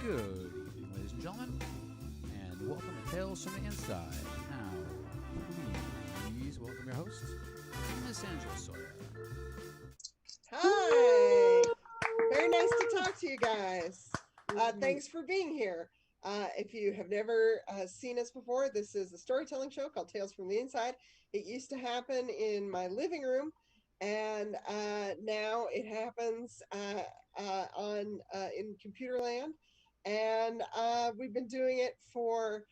Good evening, ladies and gentlemen, and welcome to Tales from the Inside. Now, please welcome your host, Miss Angela Sawyer. Hi. Very nice to talk to you guys. Thanks for being here. If you have never seen us before, this is a storytelling show called Tales from the Inside. It used to happen in my living room, and now it happens on in Computerland. And we've been doing it for,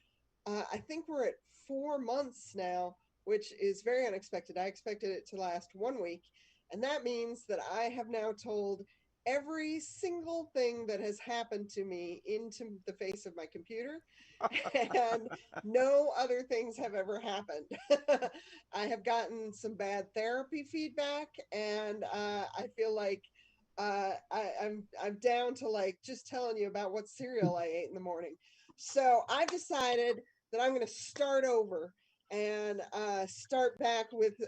I think we're at 4 months now, which is very unexpected. I expected it to last 1 week. And that means that I have now told every single thing that has happened to me into the face of my computer, and no other things have ever happened. I have gotten some bad therapy feedback, and I feel like I'm down to like just telling you about what cereal I ate in the morning. So I've decided that I'm going to start over and start back with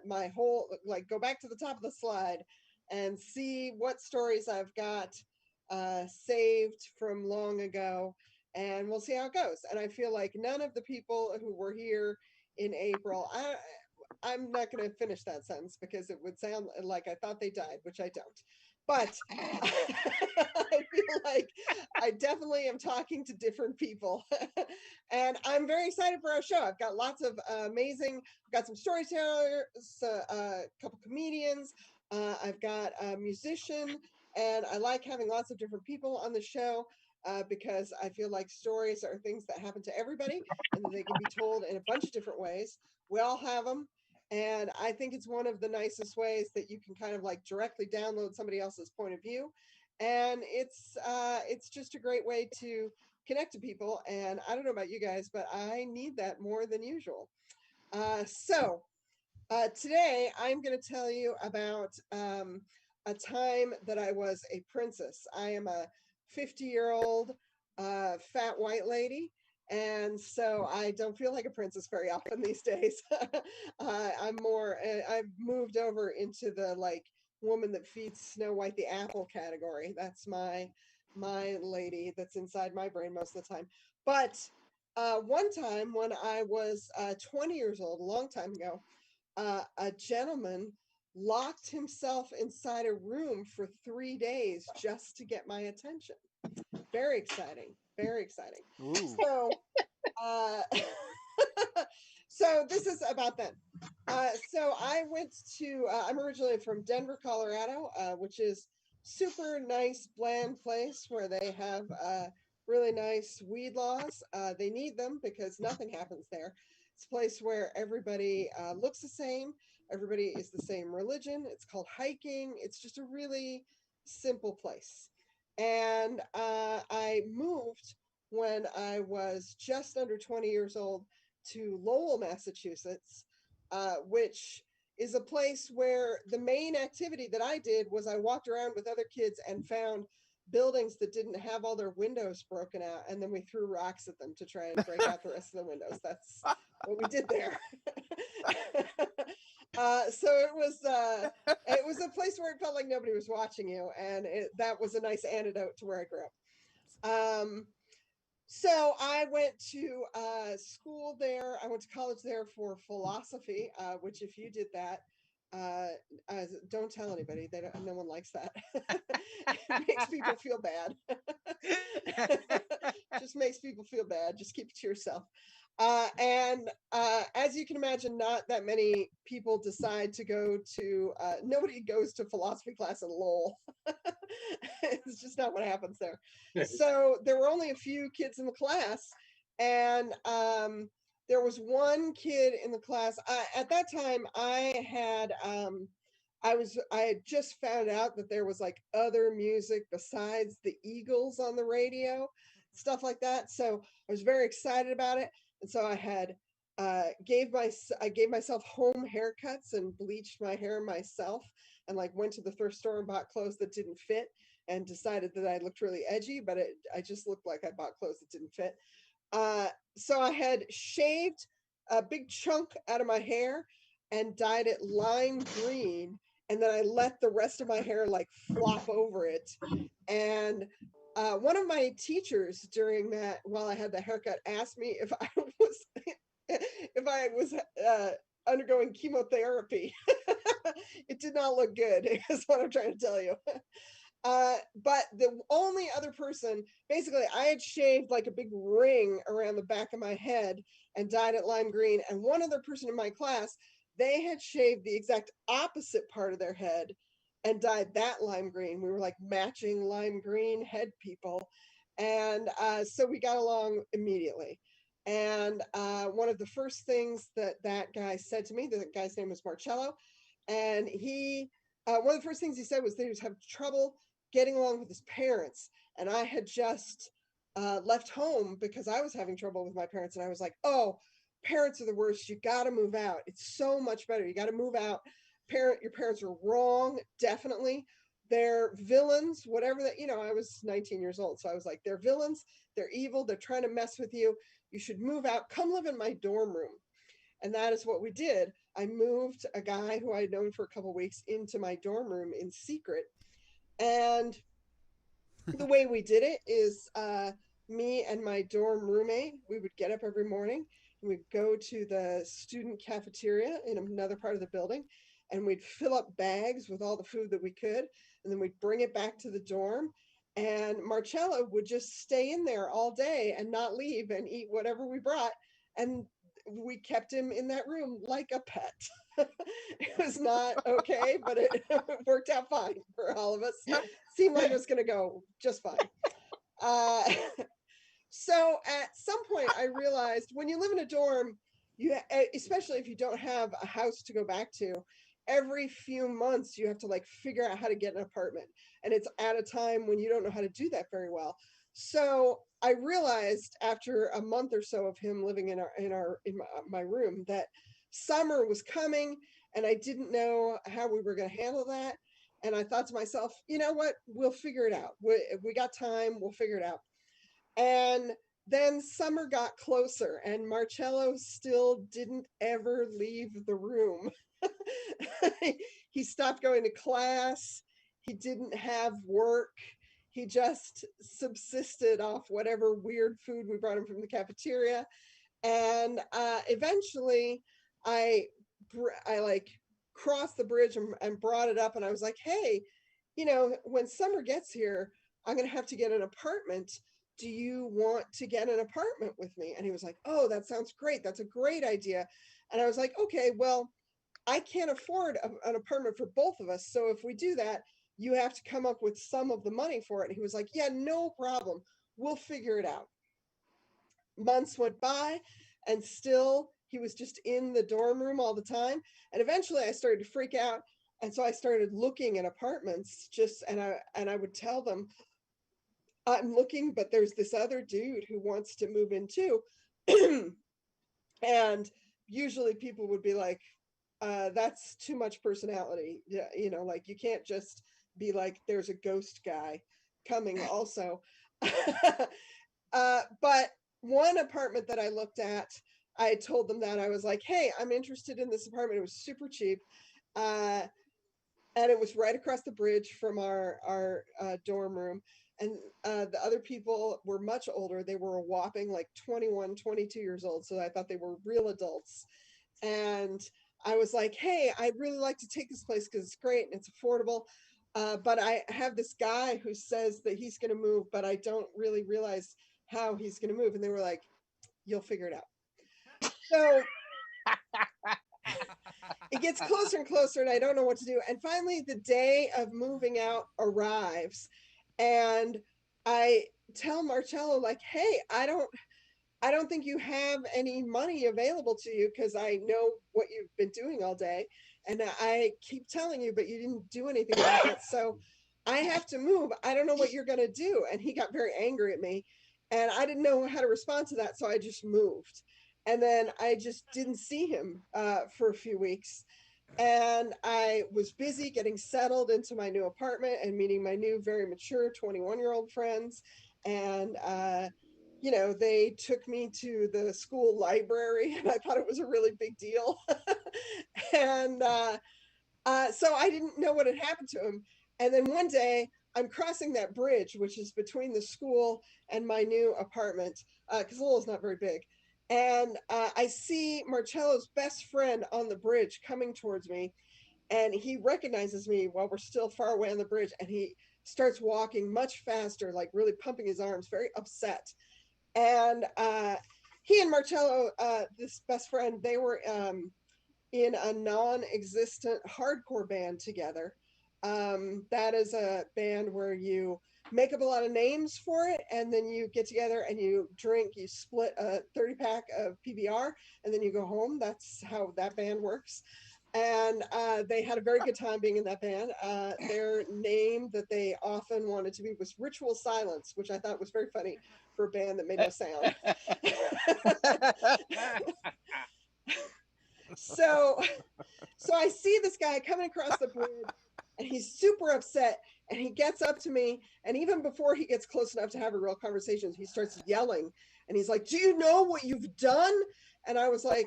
my whole, like, go back to the top of the slide and see what stories I've got saved from long ago, and we'll see how it goes. And I feel like none of the people who were here in April, I'm not going to finish that sentence because it would sound like I thought they died, which I don't. But I feel like I definitely am talking to different people. And I'm very excited for our show. I've got lots of I've got some storytellers, a couple comedians, I've got a musician, and I like having lots of different people on the show. Because I feel like stories are things that happen to everybody and that they can be told in a bunch of different ways. We all have them. And I think it's one of the nicest ways that you can kind of like directly download somebody else's point of view. And it's just a great way to connect to people. And I don't know about you guys, but I need that more than usual. Today I'm going to tell you about a time that I was a princess. I am a 50-year-old fat white lady. And so I don't feel like a princess very often these days. I've moved over into the like woman that feeds Snow White the apple category. That's my lady that's inside my brain most of the time. But one time when I was 20 years old, a long time ago, a gentleman locked himself inside a room for 3 days just to get my attention. Very exciting. Very exciting. Ooh. So, uh, so this is about then. So I went to. I'm originally from Denver, Colorado, which is super nice, bland place where they have really nice weed laws. They need them because nothing happens there. It's a place where everybody looks the same. Everybody is the same religion. It's called hiking. It's just a really simple place. And I moved when I was just under 20 years old to Lowell, Massachusetts, which is a place where the main activity that I did was I walked around with other kids and found buildings that didn't have all their windows broken out, and then we threw rocks at them to try and break out the rest of the windows. That's what we did there. So it was a place where it felt like nobody was watching you, and that was a nice antidote to where I grew up. So I went to school there. I went to college there for philosophy, which if you did that, don't tell anybody. No one likes that. It makes people feel bad. Just makes people feel bad. Just keep it to yourself. And as you can imagine, not that many people decide to go to, nobody goes to philosophy class in Lowell. It's just not what happens there. So there were only a few kids in the class, and there was one kid in the class. At that time, I had just found out that there was like other music besides the Eagles on the radio, stuff like that. So I was very excited about it, and so I gave myself home haircuts and bleached my hair myself, and like went to the thrift store and bought clothes that didn't fit, and decided that I looked really edgy, but I just looked like I bought clothes that didn't fit. So I had shaved a big chunk out of my hair and dyed it lime green, and then I let the rest of my hair like flop over it. And one of my teachers during that, while I had the haircut, asked me if I was undergoing chemotherapy. It did not look good, is what I'm trying to tell you. But the only other person, basically, I had shaved like a big ring around the back of my head and dyed it lime green. And one other person in my class, they had shaved the exact opposite part of their head and dyed that lime green. We were like matching lime green head people. And so we got along immediately. And one of the first things that guy said to me, the guy's name was Marcello, and one of the first things he said was that he was having trouble getting along with his parents. And I had just left home because I was having trouble with my parents. And I was like, oh, parents are the worst. You got to move out. It's so much better. You got to move out. Your parents are wrong. Definitely. They're villains, whatever that, I was 19 years old. So I was like, they're villains. They're evil. They're trying to mess with you. You should move out. Come live in my dorm room. And that is what we did. I moved a guy who I'd known for a couple of weeks into my dorm room in secret. And the way we did it is me and my dorm roommate, we would get up every morning and we'd go to the student cafeteria in another part of the building, and we'd fill up bags with all the food that we could, and then we'd bring it back to the dorm. And Marcello would just stay in there all day and not leave and eat whatever we brought. And we kept him in that room like a pet. It was not okay, but it worked out fine for all of us. Seemed like it was going to go just fine. So at some point, I realized when you live in a dorm, especially if you don't have a house to go back to, every few months you have to like figure out how to get an apartment, and it's at a time when you don't know how to do that very well. So I realized after a month or so of him living in my room that summer was coming, and I didn't know how we were going to handle that. And I thought to myself, you know what? We'll figure it out. If we got time, we'll figure it out. And then summer got closer, and Marcello still didn't ever leave the room. He stopped going to class. He didn't have work. He just subsisted off whatever weird food we brought him from the cafeteria. And eventually I like crossed the bridge and brought it up. And I was like, hey, when summer gets here, I'm going to have to get an apartment. Do you want to get an apartment with me? And he was like, oh, that sounds great. That's a great idea. And I was like, okay, well, I can't afford an apartment for both of us. So if we do that, you have to come up with some of the money for it. And he was like, yeah, no problem. We'll figure it out. Months went by, and still he was just in the dorm room all the time. And eventually I started to freak out. And so I started looking at apartments and I would tell them, I'm looking, but there's this other dude who wants to move in too. And usually people would be like, that's too much personality. Yeah, like you can't just be like, there's a ghost guy coming also. But one apartment that I looked at, I told them that I was like, hey, I'm interested in this apartment. It was super cheap. And it was right across the bridge from our dorm room. And the other people were much older. They were a whopping like 21, 22 years old. So I thought they were real adults. And I was like, hey, I'd really like to take this place because it's great and it's affordable. But I have this guy who says that he's going to move, but I don't really realize how he's going to move. And they were like, you'll figure it out. So it gets closer and closer, and I don't know what to do. And finally, the day of moving out arrives, and I tell Marcello, like, hey, I don't think you have any money available to you because I know what you've been doing all day. And I keep telling you, but you didn't do anything about it. So I have to move. I don't know what you're going to do. And he got very angry at me. And I didn't know how to respond to that. So I just moved. And then I just didn't see him for a few weeks. And I was busy getting settled into my new apartment and meeting my new, very mature 21-year-old friends. And, they took me to the school library, and I thought it was a really big deal. And so I didn't know what had happened to him. And then one day I'm crossing that bridge, which is between the school and my new apartment, because Lowell's not very big. And I see Marcello's best friend on the bridge coming towards me, and he recognizes me while we're still far away on the bridge, and he starts walking much faster, like really pumping his arms, very upset. And he and Marcello, this best friend, they were in a non-existent hardcore band together. That is a band where you make up a lot of names for it, and then you get together and you drink, you split a 30 pack of PBR, and then you go home. That's how that band works. And they had a very good time being in that band. Their name that they often wanted to be was Ritual Silence, which I thought was very funny for a band that made no sound. So I see this guy coming across the bridge, and he's super upset, and he gets up to me, and even before he gets close enough to have a real conversation, he starts yelling, and he's like, "Do you know what you've done?" And I was like,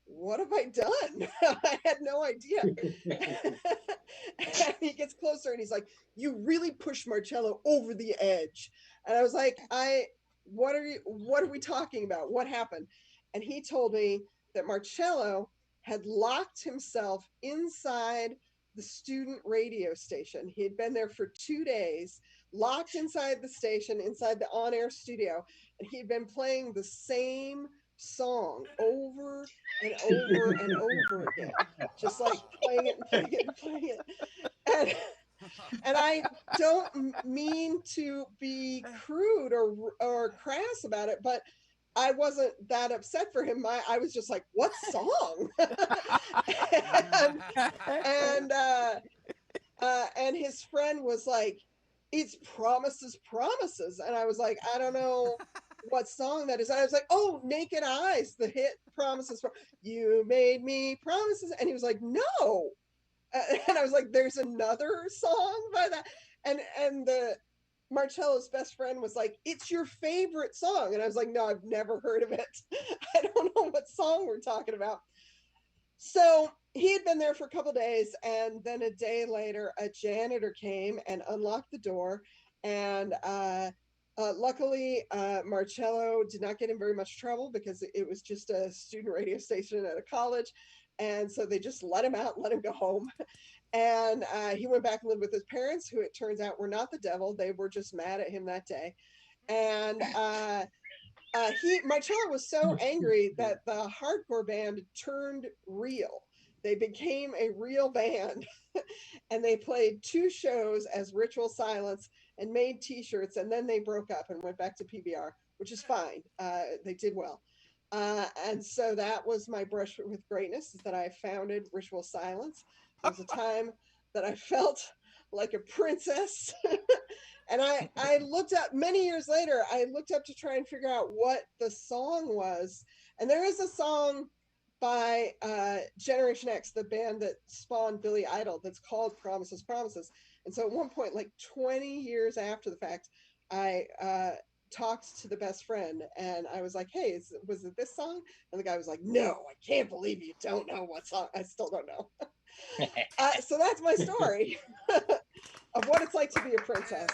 "What have I done?" I had no idea. And he gets closer, and he's like, "You really pushed Marcello over the edge." And I was like, what are we talking about? What happened?" And he told me that Marcello had locked himself inside the student radio station. He had been there for 2 days, locked inside the station, inside the on-air studio, and he'd been playing the same song over and over and over again, just like playing it and playing it and playing it. And I don't mean to be crude or crass about it, but I wasn't that upset for him. I was just like, "What song?" and his friend was like, "It's Promises, Promises." And I was like, "I don't know what song that is." And I was like, "Oh, Naked Eyes, the hit Promises. You made me promises." And he was like, "No." And I was like, "There's another song by that." And the Marcello's best friend was like, "It's your favorite song." And I was like, "No, I've never heard of it." I don't know what song we're talking about. So he had been there for a couple days, and then a day later, a janitor came and unlocked the door. And luckily, Marcello did not get in very much trouble because it was just a student radio station at a college. And so they just let him out, let him go home. And he went back and lived with his parents, who it turns out were not the devil. They were just mad at him that day. And Marcello was so angry that the hardcore band turned real. They became a real band, and they played 2 shows as Ritual Silence and made T-shirts, and then they broke up and went back to PBR, which is fine. They did well. And so that was my brush with greatness, is that I founded Ritual Silence. There was a time that I felt like a princess. And I looked up many years later, I looked up to try and figure out what the song was. And there is a song by Generation X, the band that spawned Billy Idol, that's called Promises, Promises. And so at one point, like 20 years after the fact, I talked to the best friend, and I was like, "Hey, was it this song?" And the guy was like, "No, I can't believe you don't know what song." I still don't know. So that's my story of what it's like to be a princess.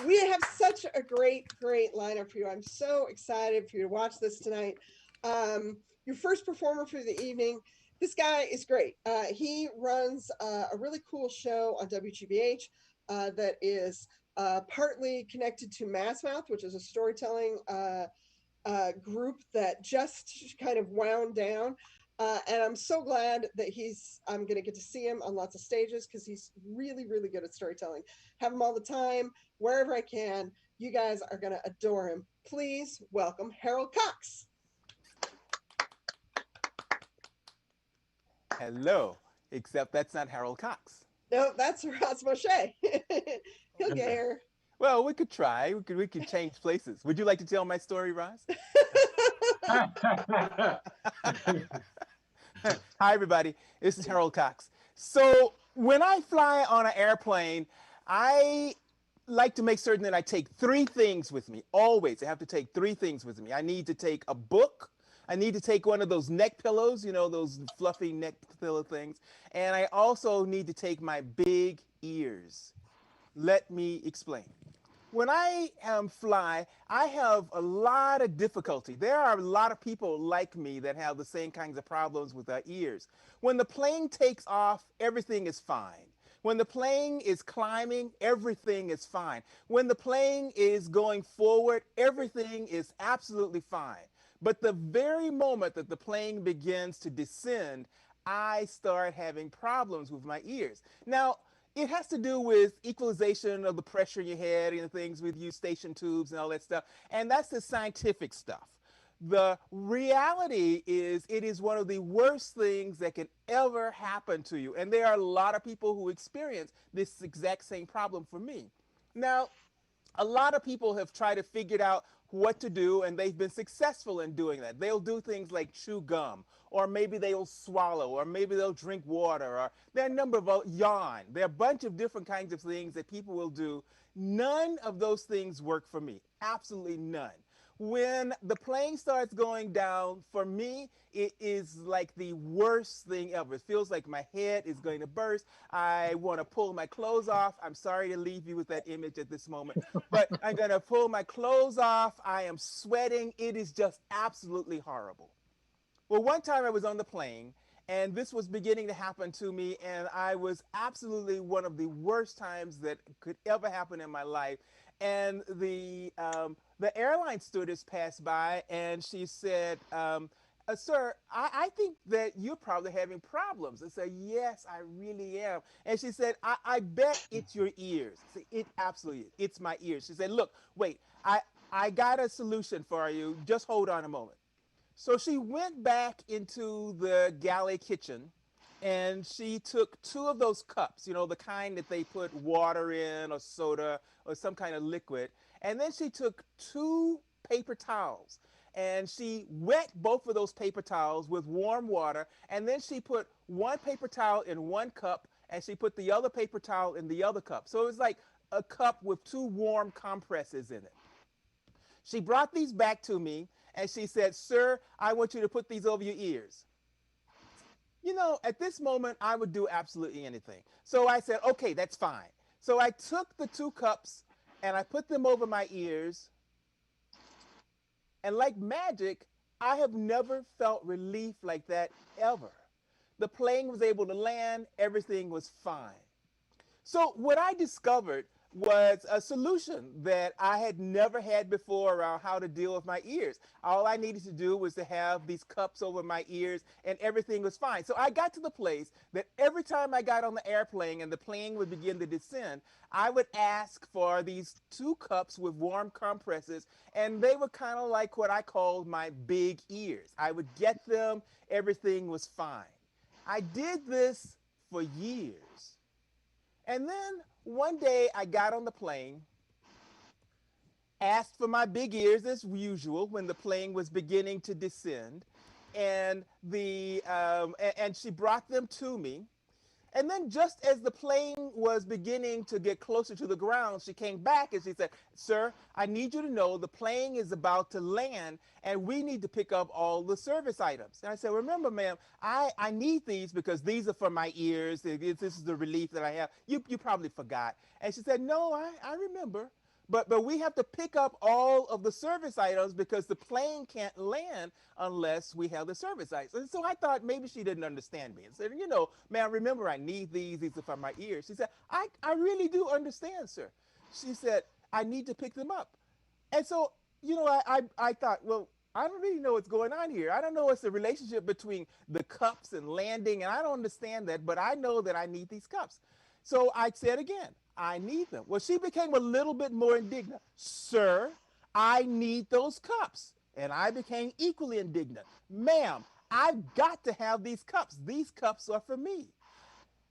We have such a great lineup for you. I'm so excited for you to watch this tonight. Your first performer for the evening, this guy is great. He runs a really cool show on WGBH that is partly connected to Mass Mouth, which is a storytelling group that just kind of wound down. And I'm so glad that I'm going to get to see him on lots of stages, because he's really, really good at storytelling. Have him all the time, wherever I can. You guys are going to adore him. Please welcome Harold Cox. Hello, except that's not Harold Cox. No, that's Roz Moshe. He'll get here. Well, we could try. We could change places. Would you like to tell my story, Roz? Hi, everybody. This is Harold Cox. So when I fly on an airplane, I like to make certain that I take 3 things with me. Always, I have to take 3 things with me. I need to take a book. I need to take one of those neck pillows, you know, those fluffy neck pillow things. And I also need to take my big ears. Let me explain. When I fly, I have a lot of difficulty. There are a lot of people like me that have the same kinds of problems with their ears. When the plane takes off, everything is fine. When the plane is climbing, everything is fine. When the plane is going forward, everything is absolutely fine. But the very moment that the plane begins to descend, I start having problems with my ears. Now, it has to do with equalization of the pressure in your head and things with eustachian tubes and all that stuff. And that's the scientific stuff. The reality is, it is one of the worst things that can ever happen to you. And there are a lot of people who experience this exact same problem for me. Now, a lot of people have tried to figure out what to do, and they've been successful in doing that. They'll do things like chew gum, or maybe they'll swallow, or maybe they'll drink water, or there are a number of yawn. There are a bunch of different kinds of things that people will do. None of those things work for me. Absolutely none. When the plane starts going down, for me, it is like the worst thing ever. It feels like my head is going to burst. I want to pull my clothes off. I'm sorry to leave you with that image at this moment, but I'm going to pull my clothes off. I am sweating. It is just absolutely horrible. Well, one time I was on the plane, and this was beginning to happen to me, and I was absolutely one of the worst times that could ever happen in my life. And the airline stewardess passed by, and she said, "Sir, I think that you're probably having problems." I said, "Yes, I really am." And she said, I bet it's your ears." I said, "It absolutely is. It's my ears." She said, "Look, wait, I got a solution for you. Just hold on a moment." So she went back into the galley kitchen, and she took two of those cups, you know, the kind that they put water in or soda or some kind of liquid. And then she took two paper towels, and she wet both of those paper towels with warm water. And then she put one paper towel in one cup, and she put the other paper towel in the other cup. So it was like a cup with two warm compresses in it. She brought these back to me, and she said, "Sir, I want you to put these over your ears." You know, at this moment, I would do absolutely anything. So I said, "Okay, that's fine." So I took the two cups and I put them over my ears, and like magic, I have never felt relief like that ever. The plane was able to land, everything was fine. So what I discovered was a solution that I had never had before around how to deal with my ears. All I needed to do was to have these cups over my ears, and everything was fine. So I got to the place that every time I got on the airplane and the plane would begin to descend, I would ask for these two cups with warm compresses, and they were kind of like what I called my big ears. I would get them, everything was fine. I did this for years. And then one day I got on the plane, asked for my big ears as usual when the plane was beginning to descend, and she brought them to me. And then just as the plane was beginning to get closer to the ground, she came back and she said, "Sir, I need you to know the plane is about to land, and we need to pick up all the service items." And I said, "Remember, ma'am, I need these because these are for my ears. This is the relief that I have. You probably forgot." And she said, "No, I remember. But we have to pick up all of the service items because the plane can't land unless we have the service items." And so I thought maybe she didn't understand me and said, "You know, man, remember I need these. These are for my ears." She said, I really do understand, sir." She said, "I need to pick them up." And so, you know, I thought, well, I don't really know what's going on here. I don't know what's the relationship between the cups and landing, and I don't understand that, but I know that I need these cups. So I said again, "I need them." Well, she became a little bit more indignant. "Sir, I need those cups." And I became equally indignant. "Ma'am, I've got to have these cups. These cups are for me."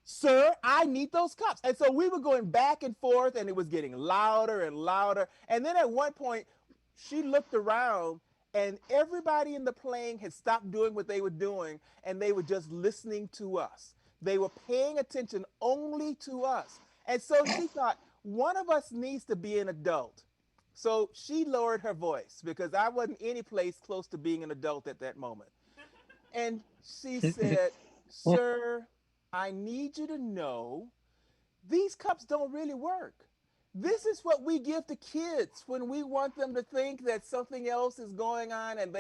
"Sir, I need those cups." And so we were going back and forth, and it was getting louder and louder. And then at one point, she looked around, and everybody in the plane had stopped doing what they were doing, and they were just listening to us. They were paying attention only to us. And so she thought, one of us needs to be an adult. So she lowered her voice because I wasn't any place close to being an adult at that moment. And she said, "Sir, I need you to know these cups don't really work. This is what we give to kids when we want them to think that something else is going on and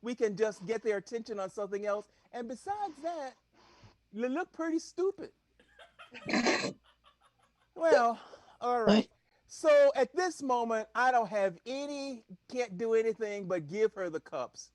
we can just get their attention on something else. And besides that, they look pretty stupid. Well, all right. So at this moment, I don't have can't do anything but give her the cups.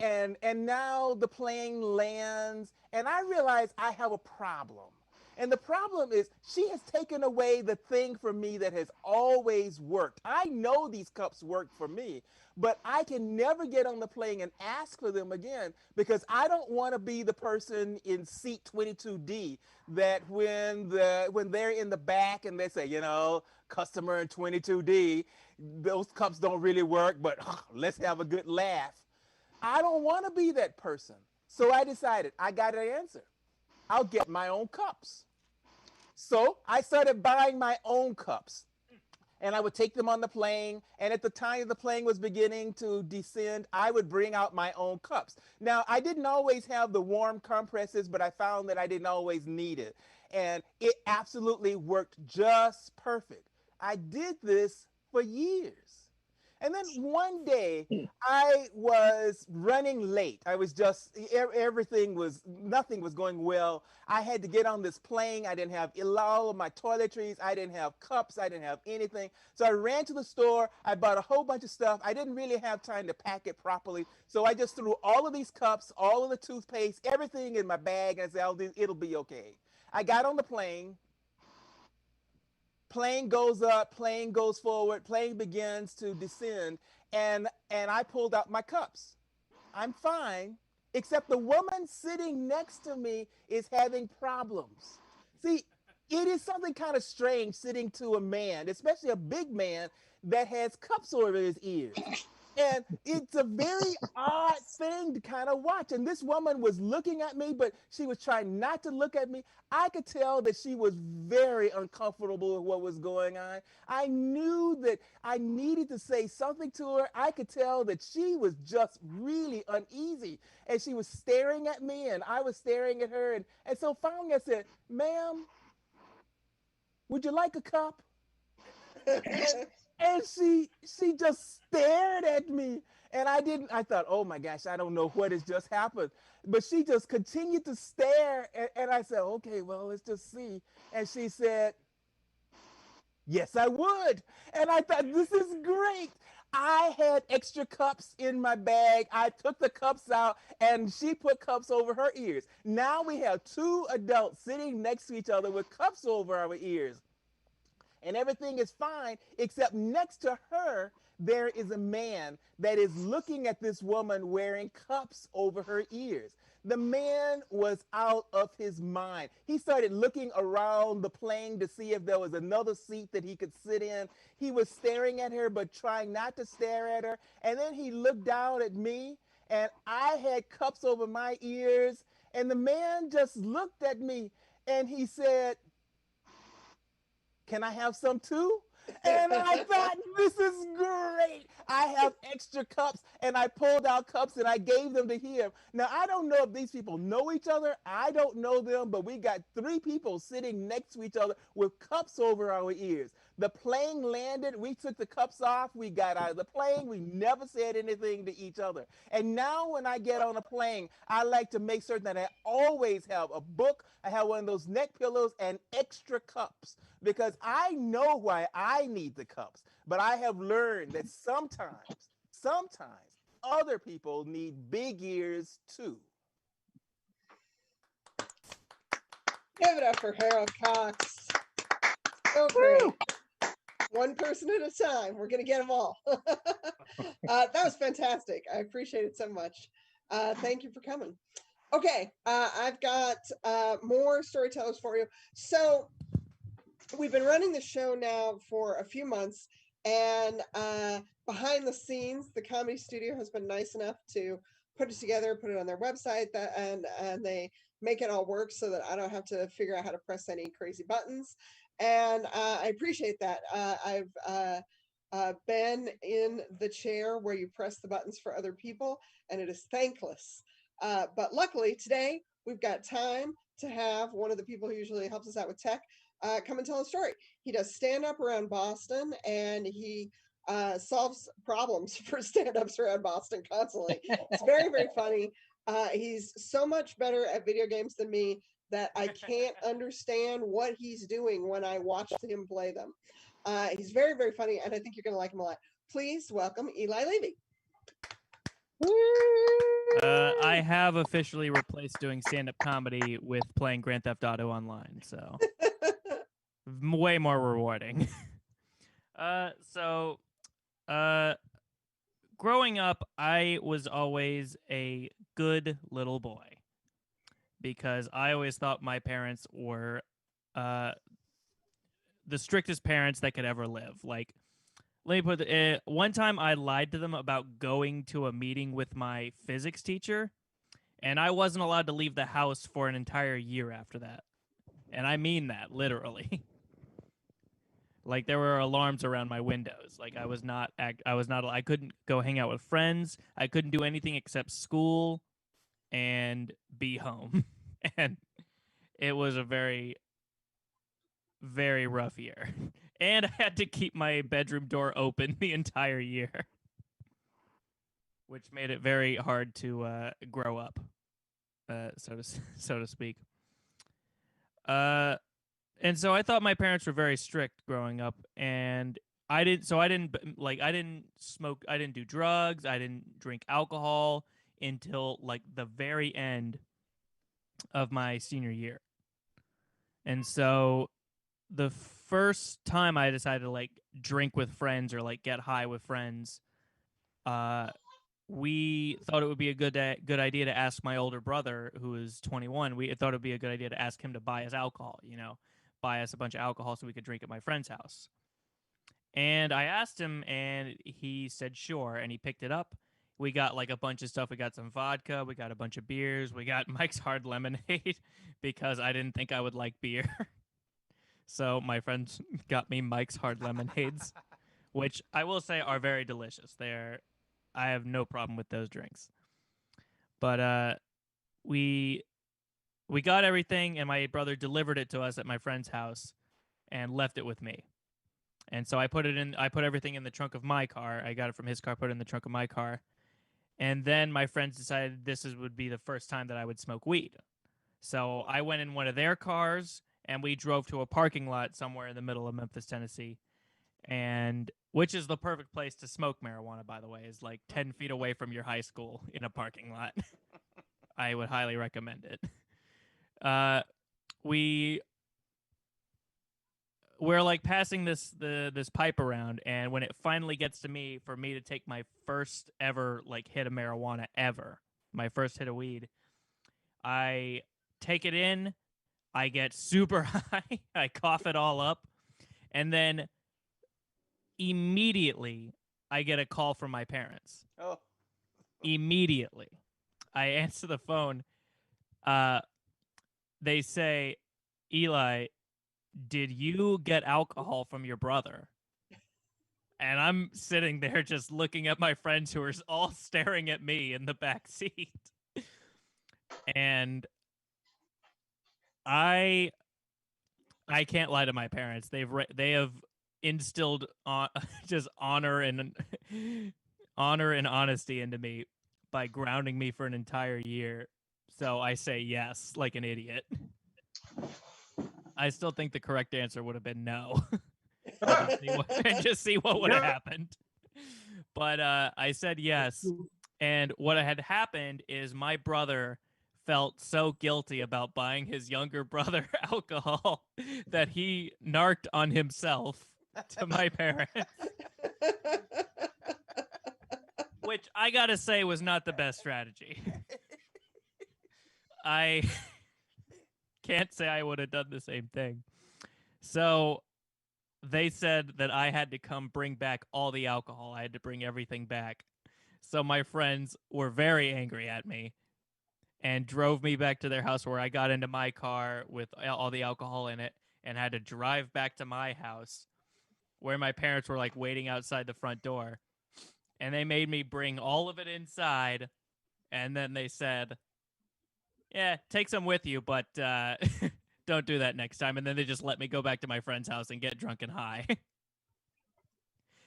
And now the plane lands, and I realize I have a problem. And the problem is she has taken away the thing for me that has always worked. I know these cups work for me, but I can never get on the plane and ask for them again because I don't want to be the person in seat 22D that when they're in the back and they say, customer in 22D, those cups don't really work, but let's have a good laugh. I don't want to be that person. So I decided I got an answer. I'll get my own cups. So I started buying my own cups. And I would take them on the plane. And at the time the plane was beginning to descend, I would bring out my own cups. Now, I didn't always have the warm compresses, but I found that I didn't always need it. And it absolutely worked just perfect. I did this for years. And then one day I was running late. I was just, nothing was going well. I had to get on this plane. I didn't have all of my toiletries. I didn't have cups. I didn't have anything. So I ran to the store. I bought a whole bunch of stuff. I didn't really have time to pack it properly. So I just threw all of these cups, all of the toothpaste, everything in my bag and said, it'll be okay. I got on the plane. Plane goes up, plane goes forward, plane begins to descend, and I pulled out my cups. I'm fine, except the woman sitting next to me is having problems. See, it is something kind of strange sitting to a man, especially a big man that has cups over his ears. And it's a very odd thing to kind of watch. And this woman was looking at me, but she was trying not to look at me. I could tell that she was very uncomfortable with what was going on. I knew that I needed to say something to her. I could tell that she was just really uneasy. And she was staring at me, and I was staring at her. And so finally I said, "Ma'am, would you like a cup?" And she just stared at me. And I thought, oh my gosh, I don't know what has just happened. But she just continued to stare. And I said, okay, well, let's just see. And she said, yes, I would. And I thought, this is great. I had extra cups in my bag. I took the cups out and she put cups over her ears. Now we have two adults sitting next to each other with cups over our ears. And everything is fine, except next to her, there is a man that is looking at this woman wearing cups over her ears. The man was out of his mind. He started looking around the plane to see if there was another seat that he could sit in. He was staring at her, but trying not to stare at her. And then he looked down at me, and I had cups over my ears. And the man just looked at me, and he said, "Can I have some too?" And I thought, this is great. I have extra cups, and I pulled out cups and I gave them to him. Now, I don't know if these people know each other. I don't know them, but we got three people sitting next to each other with cups over our ears. The plane landed. We took the cups off. We got out of the plane. We never said anything to each other. And now when I get on a plane, I like to make certain that I always have a book. I have one of those neck pillows and extra cups, because I know why I need the cups. But I have learned that sometimes other people need big ears too. Give it up for Harold Cox. So great. Woo! One person at a time. We're going to get them all. That was fantastic. I appreciate it so much. Thank you for coming. Okay, I've got more storytellers for you. So we've been running the show now for a few months, and behind the scenes, the Comedy Studio has been nice enough to put it together, put it on their website, and they make it all work so that I don't have to figure out how to press any crazy buttons. And I appreciate that. I've been in the chair where you press the buttons for other people, and it is thankless. But luckily today we've got time to have one of the people who usually helps us out with tech come and tell a story. He does stand up around Boston, and he solves problems for stand-ups around Boston constantly. It's very, very funny. He's so much better at video games than me that I can't understand what he's doing when I watch him play them. He's very, very funny, and I think you're going to like him a lot. Please welcome Eli Levy. I have officially replaced doing stand-up comedy with playing Grand Theft Auto Online, so way more rewarding. Growing up, I was always a good little boy because I always thought my parents were the strictest parents that could ever live. Like, let me put it, one time I lied to them about going to a meeting with my physics teacher, and I wasn't allowed to leave the house for an entire year after that. And I mean that, literally. Like, there were alarms around my windows. Like, I couldn't go hang out with friends. I couldn't do anything except school and be home. And it was a very, very rough year. And I had to keep my bedroom door open the entire year, which made it very hard to grow up, so to speak. And so I thought my parents were very strict growing up, and I didn't smoke, I didn't do drugs, I didn't drink alcohol until like the very end of my senior year. And so the first time I decided to like drink with friends or like get high with friends, we thought it would be a good idea to ask my older brother, who is 21. We thought it would be a good idea to ask him to buy us alcohol, buy us a bunch of alcohol so we could drink at my friend's house. And I asked him, and he said sure, and he picked it up. We got like a bunch of stuff. We got some vodka, we got a bunch of beers, we got Mike's Hard Lemonade because I didn't think I would like beer. So my friends got me Mike's Hard Lemonades, which I will say are very delicious. I have no problem with those drinks. But we got everything, and my brother delivered it to us at my friend's house and left it with me. And so I put everything in the trunk of my car. I got it from his car, put it in the trunk of my car. And then my friends decided would be the first time that I would smoke weed. So I went in one of their cars, and we drove to a parking lot somewhere in the middle of Memphis, Tennessee, and which is the perfect place to smoke marijuana, by the way, is like 10 feet away from your high school in a parking lot. I would highly recommend it. We're like passing this pipe around, and when it finally gets to me, for me to take my first ever like hit of marijuana ever, my first hit of weed, I take it in, I get super high, I cough it all up, and then immediately I get a call from my parents. Oh. Immediately. I answer the phone. They say, Eli, did you get alcohol from your brother? And I'm sitting there just looking at my friends who are all staring at me in the back seat. And I can't lie to my parents. They have instilled just honor and honesty into me by grounding me for an entire year. So I say yes, like an idiot. I still think the correct answer would have been no. and just see what would have happened. But I said yes. And what had happened is my brother felt so guilty about buying his younger brother alcohol that he narked on himself to my parents. Which I gotta say was not the best strategy. I can't say I would have done the same thing. So they said that I had to come bring back all the alcohol. I had to bring everything back. So my friends were very angry at me and drove me back to their house, where I got into my car with all the alcohol in it and had to drive back to my house, where my parents were like waiting outside the front door. And they made me bring all of it inside. And then they said, yeah, take some with you, but don't do that next time. And then they just let me go back to my friend's house and get drunk and high.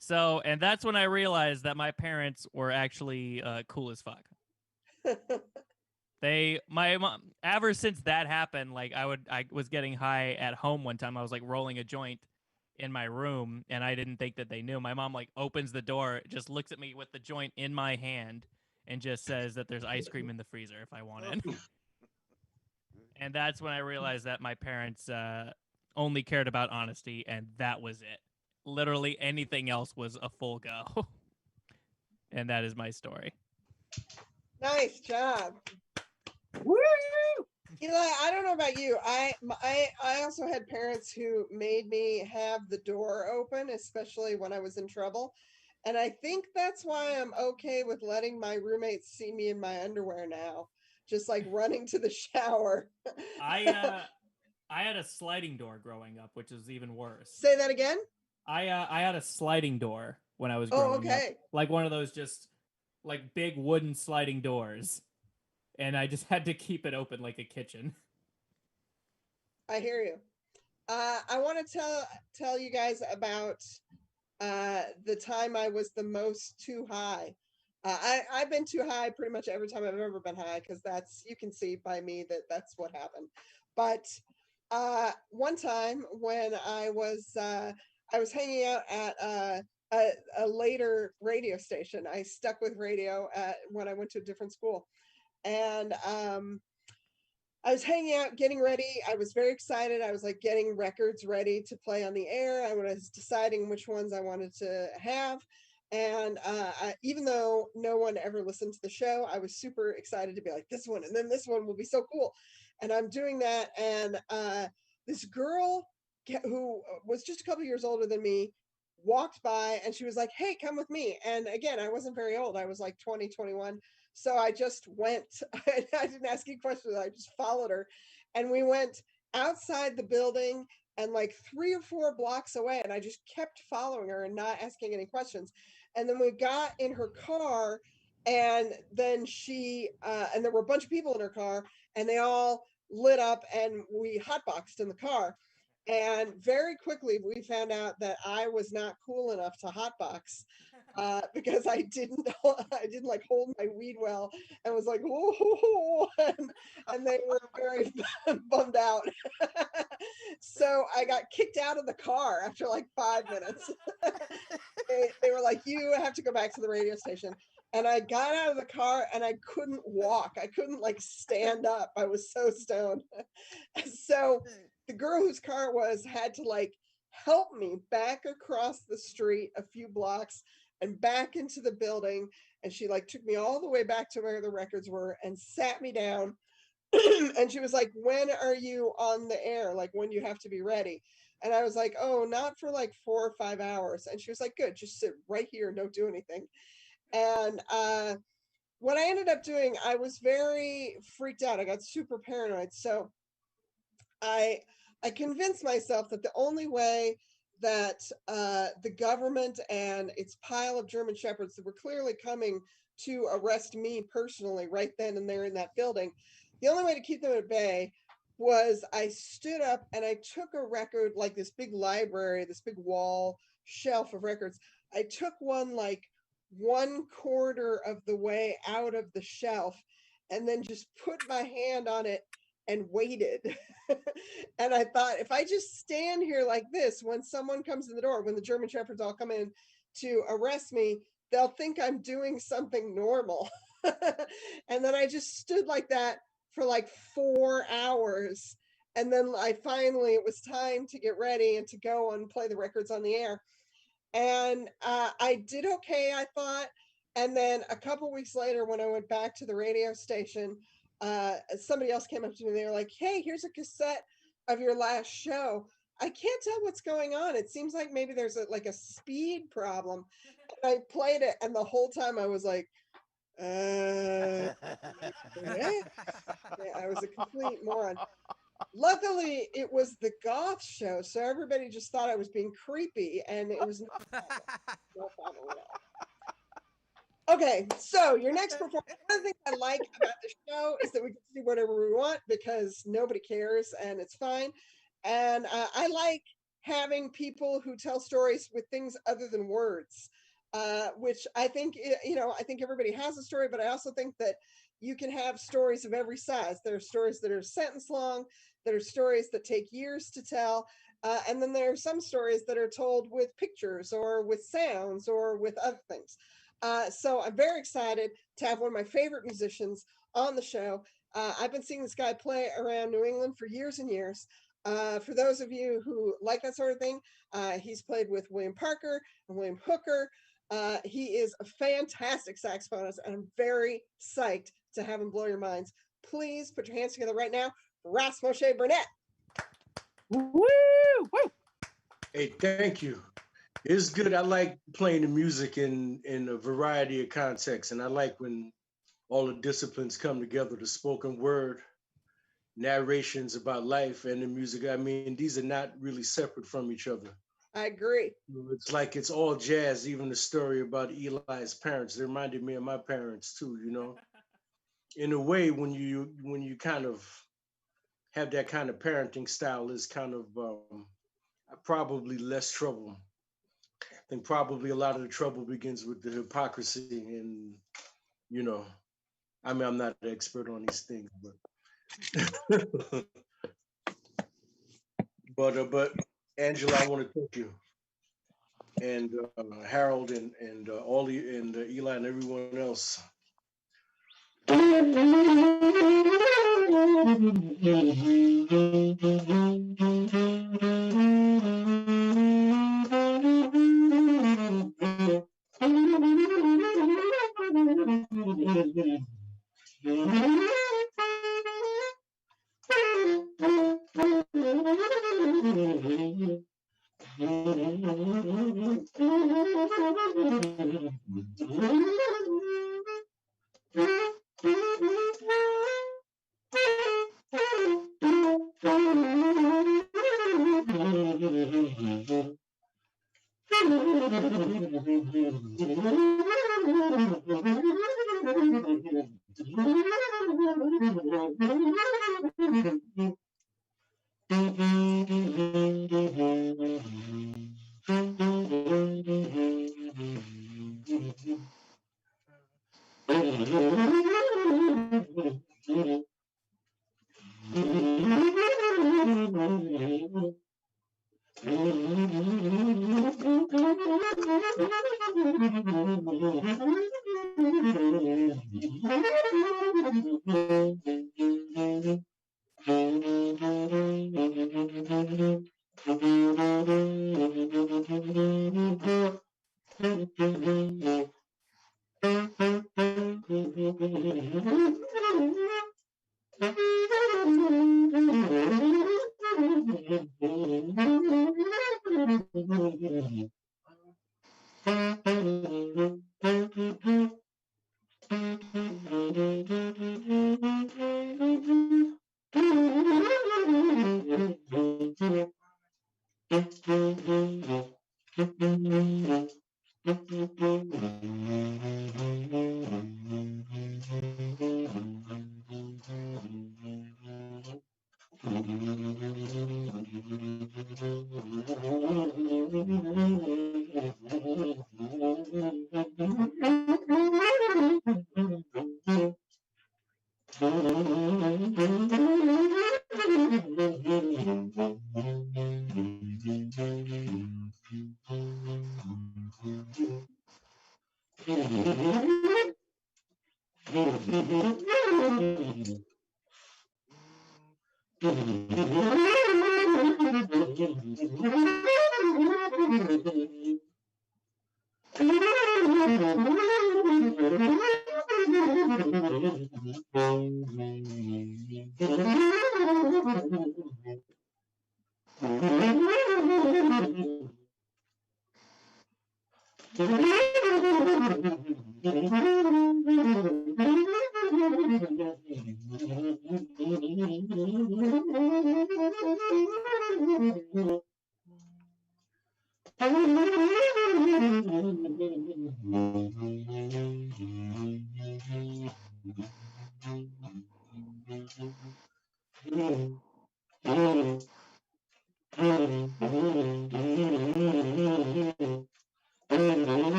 So, and that's when I realized that my parents were actually cool as fuck. My mom, ever since that happened, like I was getting high at home one time. I was like rolling a joint in my room, and I didn't think that they knew. My mom like opens the door, just looks at me with the joint in my hand, and just says that there's ice cream in the freezer if I want it. And that's when I realized that my parents only cared about honesty, and that was it. Literally anything else was a full go. And that is my story. Nice job. Woo! Eli, I don't know about you. I also had parents who made me have the door open, especially when I was in trouble. And I think that's why I'm okay with letting my roommates see me in my underwear now, just like running to the shower. I had a sliding door growing up, which is even worse. Say that again? I had a sliding door when I was growing up. Okay. Like one of those just like big wooden sliding doors. And I just had to keep it open like a kitchen. I hear you. I want to tell you guys about the time I was the most too high. I've been too high pretty much every time I've ever been high, because you can see by me that that's what happened. But one time when I was hanging out at a later radio station. I stuck with radio when I went to a different school. And I was hanging out, getting ready. I was very excited. I was like getting records ready to play on the air. I was deciding which ones I wanted to have. And even though no one ever listened to the show, I was super excited to be like, this one, and then this one will be so cool. And I'm doing that. And this girl who was just a couple years older than me walked by, and she was like, hey, come with me. And again, I wasn't very old. I was like 20, 21. So I just went. I didn't ask any questions. I just followed her. And we went outside the building and like 3 or 4 blocks away. And I just kept following her and not asking any questions. And then we got in her car, and then and there were a bunch of people in her car, and they all lit up, and we hotboxed in the car. And very quickly we found out that I was not cool enough to hotbox. Because I didn't like hold my weed well, and was like, whoa, and they were very bummed out. So I got kicked out of the car after like 5 minutes. They were like, you have to go back to the radio station. And I got out of the car and I couldn't walk. I couldn't like stand up. I was so stoned. So the girl whose car it was had to like help me back across the street a few blocks and back into the building. And she like took me all the way back to where the records were and sat me down. And she was like, when are you on the air? Like, when you have to be ready? And I was like, oh, not for like 4 or 5 hours. And she was like, good, just sit right here, don't do anything. And what I ended up doing, I was very freaked out. I got super paranoid. So I convinced myself that the only way that the government and its pile of German Shepherds that were clearly coming to arrest me personally right then and there in that building, the only way to keep them at bay was I stood up and I took a record, like this big library, this big wall shelf of records. I took one like 1/4 of the way out of the shelf, and then just put my hand on it and waited. And I thought, if I just stand here like this, when someone comes in the door, when the German Shepherds all come in to arrest me, they'll think I'm doing something normal. And then I just stood like that for like 4 hours. And then it was time to get ready and to go and play the records on the air. And I did okay, I thought. And then a couple weeks later, when I went back to the radio station, somebody else came up to me. They were like, hey, here's a cassette of your last show. I can't tell what's going on. It seems like maybe there's a speed problem. And I played it, and the whole time I was like, eh? Yeah, I was a complete moron. Luckily, it was the goth show, so everybody just thought I was being creepy, and it was no problem at all. Okay, so your next performance. One of the things I like about the show is that we can do whatever we want because nobody cares and it's fine. And I like having people who tell stories with things other than words, which I think, I think everybody has a story, but I also think that you can have stories of every size. There are stories that are sentence long, there are stories that take years to tell. And then there are some stories that are told with pictures or with sounds or with other things. So I'm very excited to have one of my favorite musicians on the show. I've been seeing this guy play around New England for years and years. For those of you who like that sort of thing, he's played with William Parker and William Hooker. He is a fantastic saxophonist, and I'm very psyched to have him blow your minds. Please put your hands together right now for Ross Moshe Burnett. Woo! Woo! Hey, thank you. It's good. I like playing the music in a variety of contexts, and I like when all the disciplines come together, the spoken word, narrations about life, and the music. I mean, these are not really separate from each other. I agree. It's like it's all jazz. Even the story about Eli's parents, they reminded me of my parents too, In a way, when you kind of have that kind of parenting style, is kind of probably less trouble. I think probably a lot of the trouble begins with the hypocrisy and, I mean, I'm not an expert on these things, but but Angela, I want to thank you, and Harold and Eli and everyone else.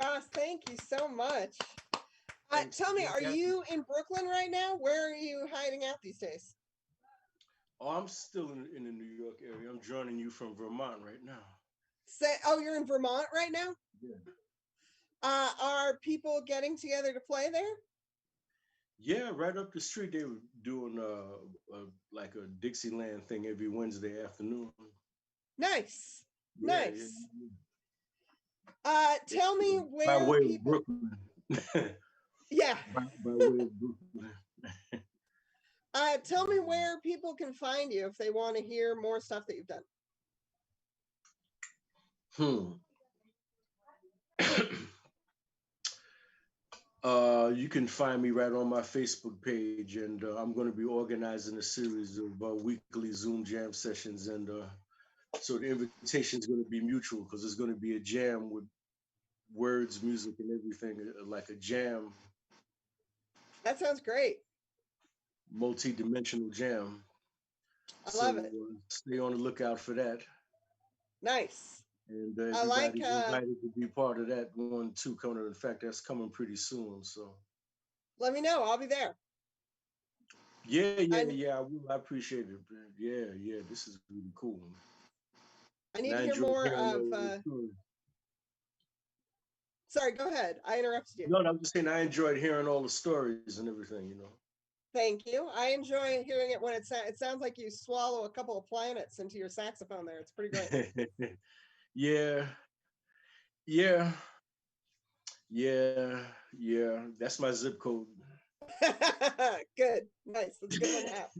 Ross, thank you so much. Thanks Tell me, for are having me. you in Brooklyn right now? Where are you hiding out these days? Oh, I'm still in the New York area. I'm joining you from Vermont right now. Oh, you're in Vermont right now? Yeah. Are people getting together to play there? Yeah, right up the street, they were doing like a Dixieland thing every Wednesday afternoon. Nice. Yeah, Nice. yeah. Tell me By where way of people. Brooklyn. Yeah. by way of Brooklyn. Tell me where people can find you if they want to hear more stuff that you've done. You can find me right on my Facebook page, and I'm going to be organizing a series of weekly Zoom jam sessions, and so the invitation is going to be mutual because it's going to be a jam with words, music, and everything, like a jam, That sounds great. multi-dimensional jam. I love it. Stay on the lookout for that. Nice. And I like everybody's invited to be part of that one too. Coming, in fact, that's coming pretty soon. So let me know. I'll be there. yeah. I will. I appreciate it. Yeah. This is really cool. I need to hear more of. Sorry, go ahead. I interrupted you. No, I'm just saying I enjoyed hearing all the stories and everything. You know. Thank you. I enjoy hearing it when it sounds like you swallow a couple of planets into your saxophone there. It's pretty great. Yeah. That's my zip code. Good. Nice. That's a good one to have.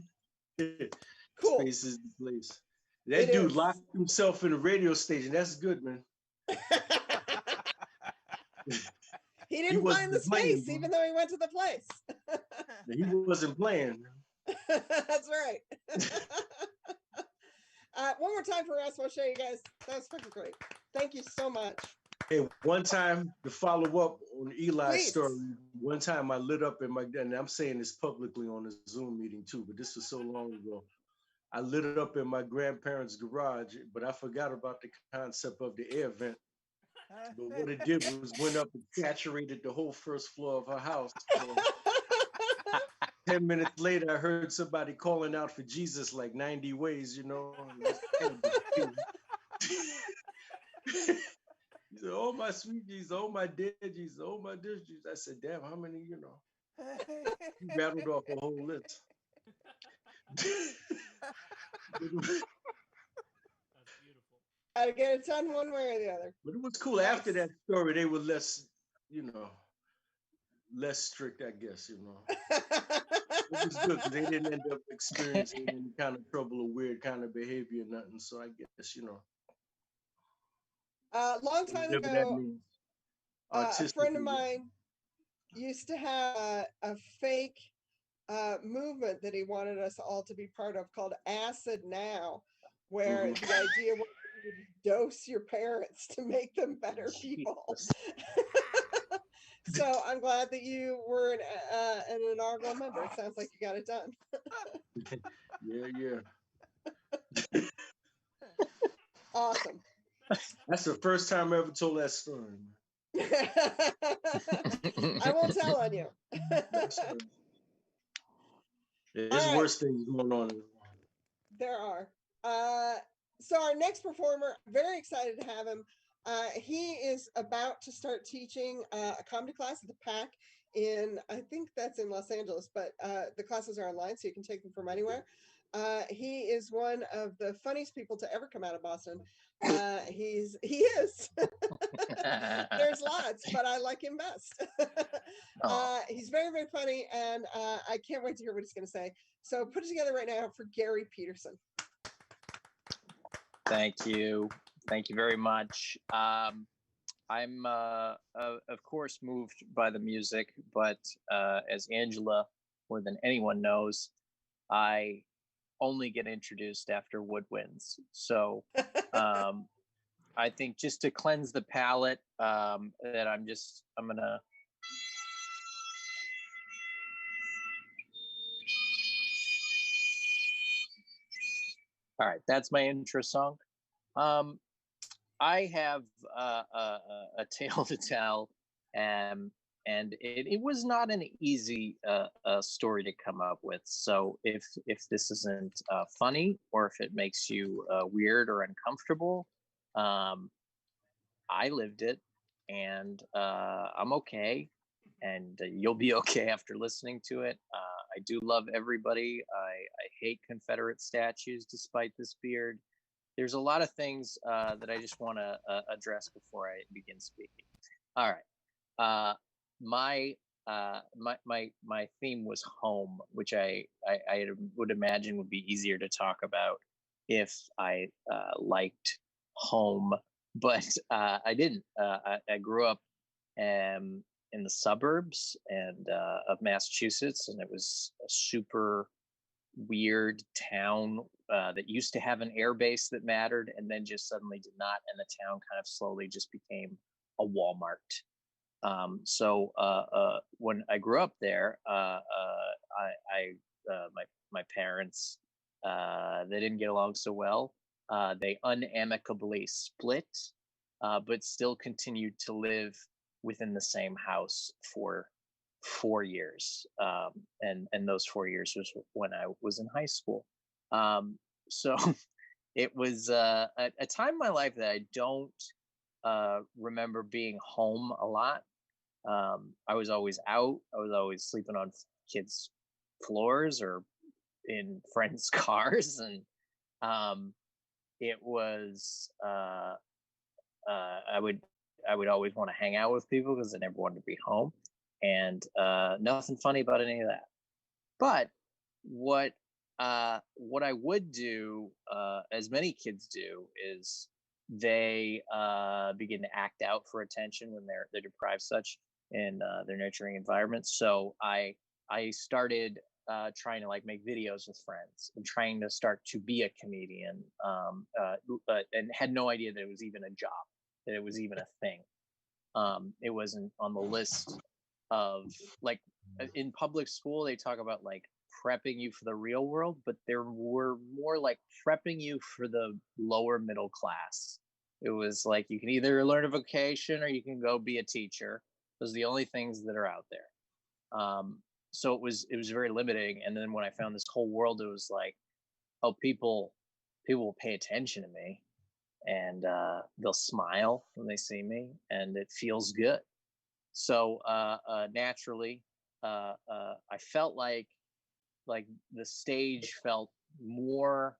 Cool. Space is the place. That dude locked himself in a radio station. That's good, man. He didn't find the space, even though he went to the place. He wasn't playing. That's right. One more time for us. We'll show you guys. That was fucking great. Thank you so much. Hey, one time to follow up on Eli's story. One time I lit up in my, and I'm saying this publicly on a Zoom meeting too, but this was so long ago. I lit it up in my grandparents' garage, but I forgot about the concept of the air vent. But what it did was went up and saturated the whole first floor of her house. So 10 minutes later, I heard somebody calling out for Jesus like 90 ways, you know. He said, "Oh, my sweet Jesus, oh, my dear Jesus, oh, my dear Jesus." I said, "Damn, how many, you know?" He rattled off a whole list. That's beautiful. I'd get it done one way or the other. But it was cool. Nice. After that story, they were less, you know, less strict, I guess, you know. It was good because they didn't end up experiencing any kind of trouble or weird kind of behavior or nothing. So I guess, you know, Long time whatever that ago, means a friend of artistically. mine used to have a fake movement that he wanted us all to be part of called Acid Now, where Mhm. the idea was you would dose your parents to make them better people. Jesus. So I'm glad that you were an inaugural member. It sounds like you got it done. Yeah, yeah. Awesome. That's the first time I ever told that story, man. I won't tell on you. There's All right. worse things going on in the world. There are. So our next performer, very excited to have him. He is about to start teaching a comedy class at the PAC in, I think that's in Los Angeles, but the classes are online, so you can take them from anywhere. He is one of the funniest people to ever come out of Boston. He is. There's lots, but I like him best. He's very, very funny, and I can't wait to hear what he's going to say. So put it together right now for Gary Peterson. Thank you. Thank you very much. I'm, of course, moved by the music, but as Angela more than anyone knows, I only get introduced after woodwinds. So I think just to cleanse the palate, that I'm gonna. All right, that's my intro song. I have a tale to tell, and it was not an easy story to come up with. So if this isn't funny, or if it makes you weird or uncomfortable, I lived it, and I'm okay, and you'll be okay after listening to it. I do love everybody. I hate Confederate statues despite this beard. There's a lot of things that I just want to address before I begin speaking. All right. My theme was home, which I would imagine would be easier to talk about if I liked home, but I didn't. I grew up in the suburbs and of Massachusetts, and it was a super weird town that used to have an air base that mattered and then just suddenly did not, and the town kind of slowly just became a Walmart. So when I grew up there, my parents, they didn't get along so well. They unamicably split, but still continued to live within the same house for 4 years, and those 4 years was when I was in high school. So it was a time in my life that I don't remember being home a lot. I was always out. I was always sleeping on kids' floors or in friends' cars, and it was I would always want to hang out with people because I never wanted to be home, and nothing funny about any of that. But what I would do, as many kids do, is they begin to act out for attention when they're deprived such in their nurturing environment. So I started trying to like make videos with friends and trying to start to be a comedian, and had no idea that it was even a job, that it was even a thing. It wasn't on the list of, like, in public school they talk about like prepping you for the real world, but there were more like prepping you for the lower middle class. It was like you can either learn a vocation or you can go be a teacher. Those are the only things that are out there. So it was very limiting. And then when I found this whole world, it was like, oh, people will pay attention to me, and they'll smile when they see me, and it feels good. So naturally, I felt like the stage felt more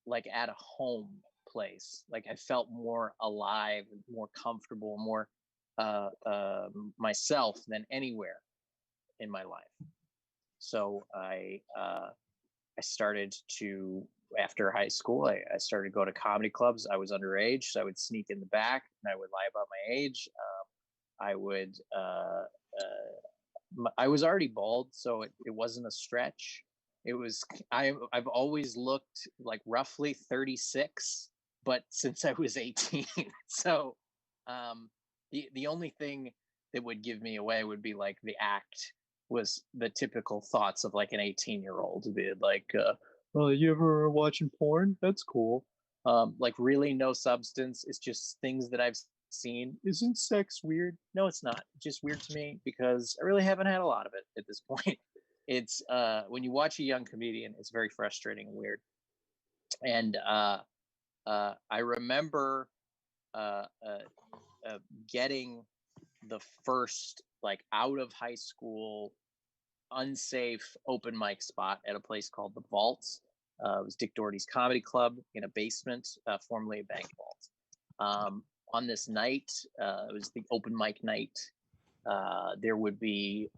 like at a home place. Like I felt more alive, more comfortable, more myself than anywhere in my life. So I started to, after high school, I started to go to comedy clubs. I was underage, so I would sneak in the back and I would lie about my age. I would, I was already bald, so it wasn't a stretch. It was, I've always looked like roughly 36, but since I was 18. So the only thing that would give me away would be like the act was the typical thoughts of like an 18-year-old to be like, oh, you ever watching porn? That's cool. Like really no substance. It's just things that I've seen. Isn't sex weird? No, it's not. It's just weird to me because I really haven't had a lot of it at this point. It's when you watch a young comedian, it's very frustrating and weird. And I remember getting the first like out of high school unsafe open mic spot at a place called the Vaults. It was Dick Doherty's comedy club in a basement, formerly a bank vault. On this night, it was the open mic night. There would be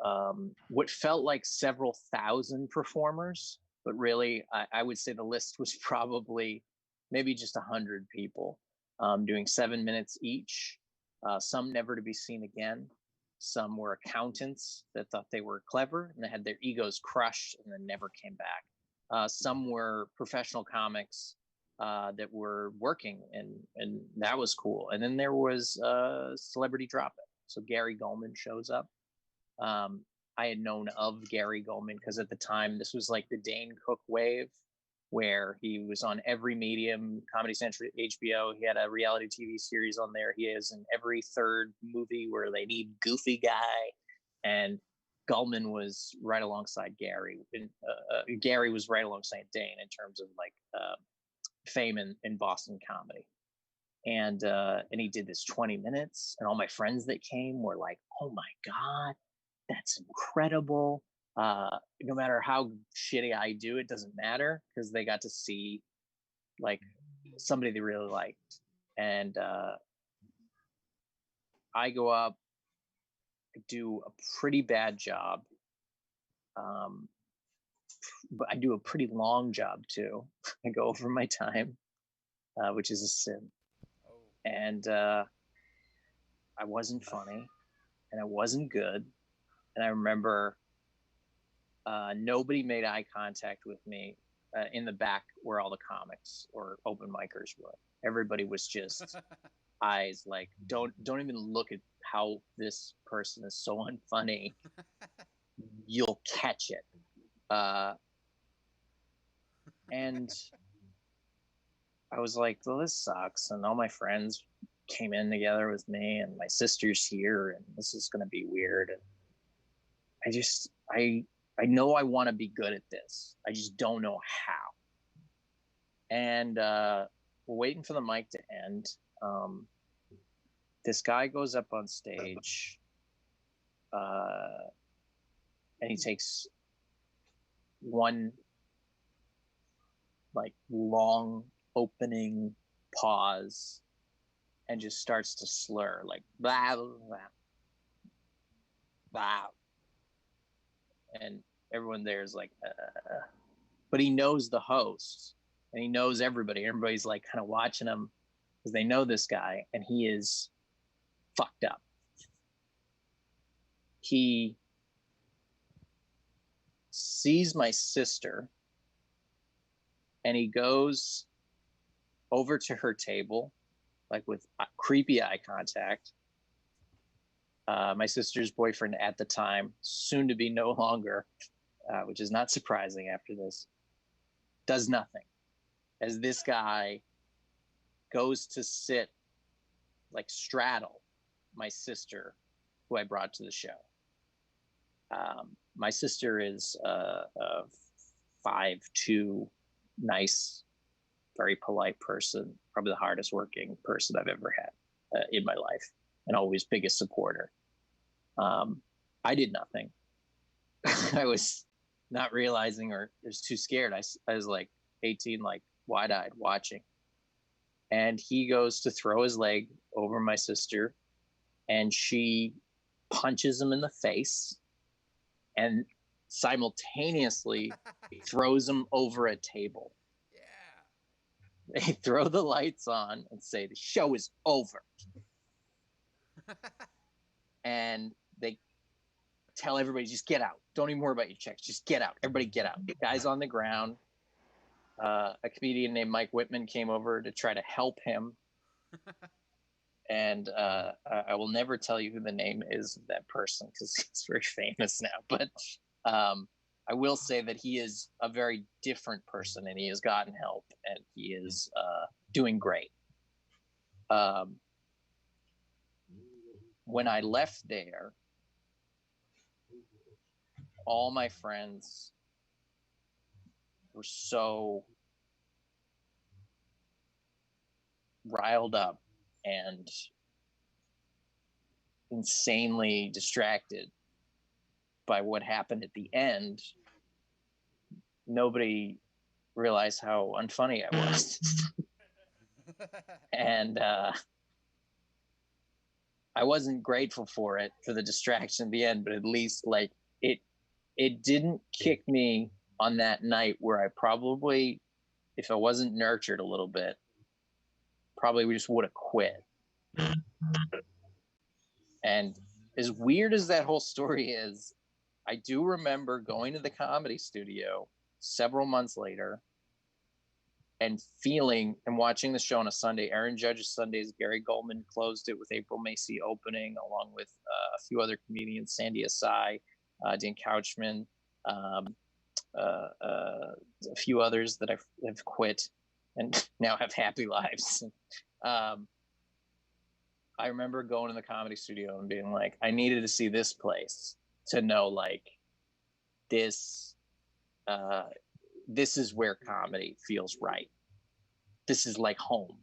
what felt like several thousand performers, but really, I would say the list was probably maybe just 100 people doing 7 minutes each. Some never to be seen again. Some were accountants that thought they were clever and they had their egos crushed and then never came back. Some were professional comics that were working, and that was cool. And then there was celebrity drop-in. So Gary Goldman shows up. I had known of Gary Goldman because at the time this was like the Dane Cook wave, where he was on every medium, Comedy Central, HBO. He had a reality TV series on there. He is in every third movie where they need goofy guy. And Goldman was right alongside Gary. And, Gary was right alongside Dane in terms of like fame in Boston comedy. And he did this 20 minutes, and all my friends that came were like, "Oh my God, that's incredible." No matter how shitty I do, it doesn't matter because they got to see like somebody they really liked. And I go up, I do a pretty bad job, but I do a pretty long job too. I go over my time, which is a sin. And I wasn't funny, and I wasn't good. And I remember nobody made eye contact with me in the back where all the comics or open micers were. Everybody was just eyes like, don't even look at how this person is so unfunny. You'll catch it. And I was like, well, this sucks. And all my friends came in together with me, and my sister's here, and this is going to be weird. And I know I want to be good at this. I just don't know how. And we're waiting for the mic to end. This guy goes up on stage, and he takes one like long opening pause and just starts to slur like blah blah blah, and everyone there is like but he knows the host and he knows everybody. Everybody's like kind of watching him because they know this guy, and he is fucked up. He sees my sister and he goes over to her table, like with creepy eye contact. My sister's boyfriend at the time, soon to be no longer, which is not surprising after this, does nothing. As this guy goes to sit, like straddle my sister, who I brought to the show. My sister is a 5'2", nice, very polite person, probably the hardest working person I've ever had in my life, and always biggest supporter. I did nothing. I was not realizing, or was too scared. I was like 18, like wide-eyed watching. And he goes to throw his leg over my sister, and she punches him in the face and simultaneously throws him over a table. Yeah. They throw the lights on and say the show is over. And they tell everybody, just get out. Don't even worry about your checks. Just get out. Everybody get out. The guy's on the ground. A comedian named Mike Whitman came over to try to help him. And I will never tell you who the name is of that person because he's very famous now. But I will say that he is a very different person, and he has gotten help, and he is doing great. When I left there, all my friends were so riled up and insanely distracted by what happened at the end. Nobody realized how unfunny I was. And I wasn't grateful for it, for the distraction at the end, but at least like it didn't kick me on that night where I probably, if I wasn't nurtured a little bit, probably just would have quit. And as weird as that whole story is, I do remember going to the Comedy Studio several months later and feeling and watching the show on a Sunday. Aaron Judge's Sundays, Gary Goldman closed it with April Macy opening, along with a few other comedians, Sandy Asai, Dan Couchman, a few others that have quit and now have happy lives. I remember going to the Comedy Studio and being like, I needed to see this place to know, like, this is where comedy feels right. This is like home.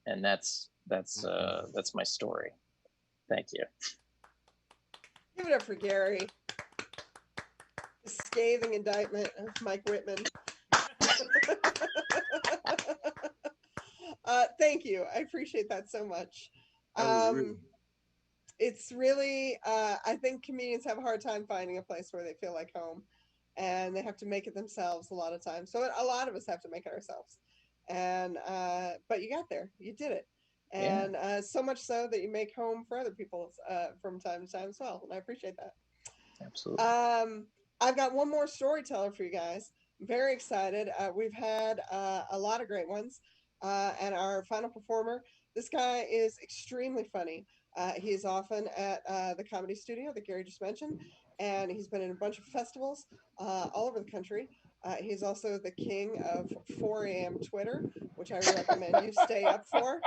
And that's my story. Thank you. Give it up for Gary. A scathing indictment of Mike Whitman. Thank you. I appreciate that so much. It's really, I think comedians have a hard time finding a place where they feel like home, and they have to make it themselves a lot of times. So a lot of us have to make it ourselves. And, but you got there, you did it. And so much so that you make home for other people from time to time as well. And I appreciate that. Absolutely. I've got one more storyteller for you guys. I'm very excited. We've had a lot of great ones. And our final performer, this guy is extremely funny. He's often at the Comedy Studio that Gary just mentioned, and he's been in a bunch of festivals all over the country. He's also the king of 4 a.m. Twitter, which I recommend you stay up for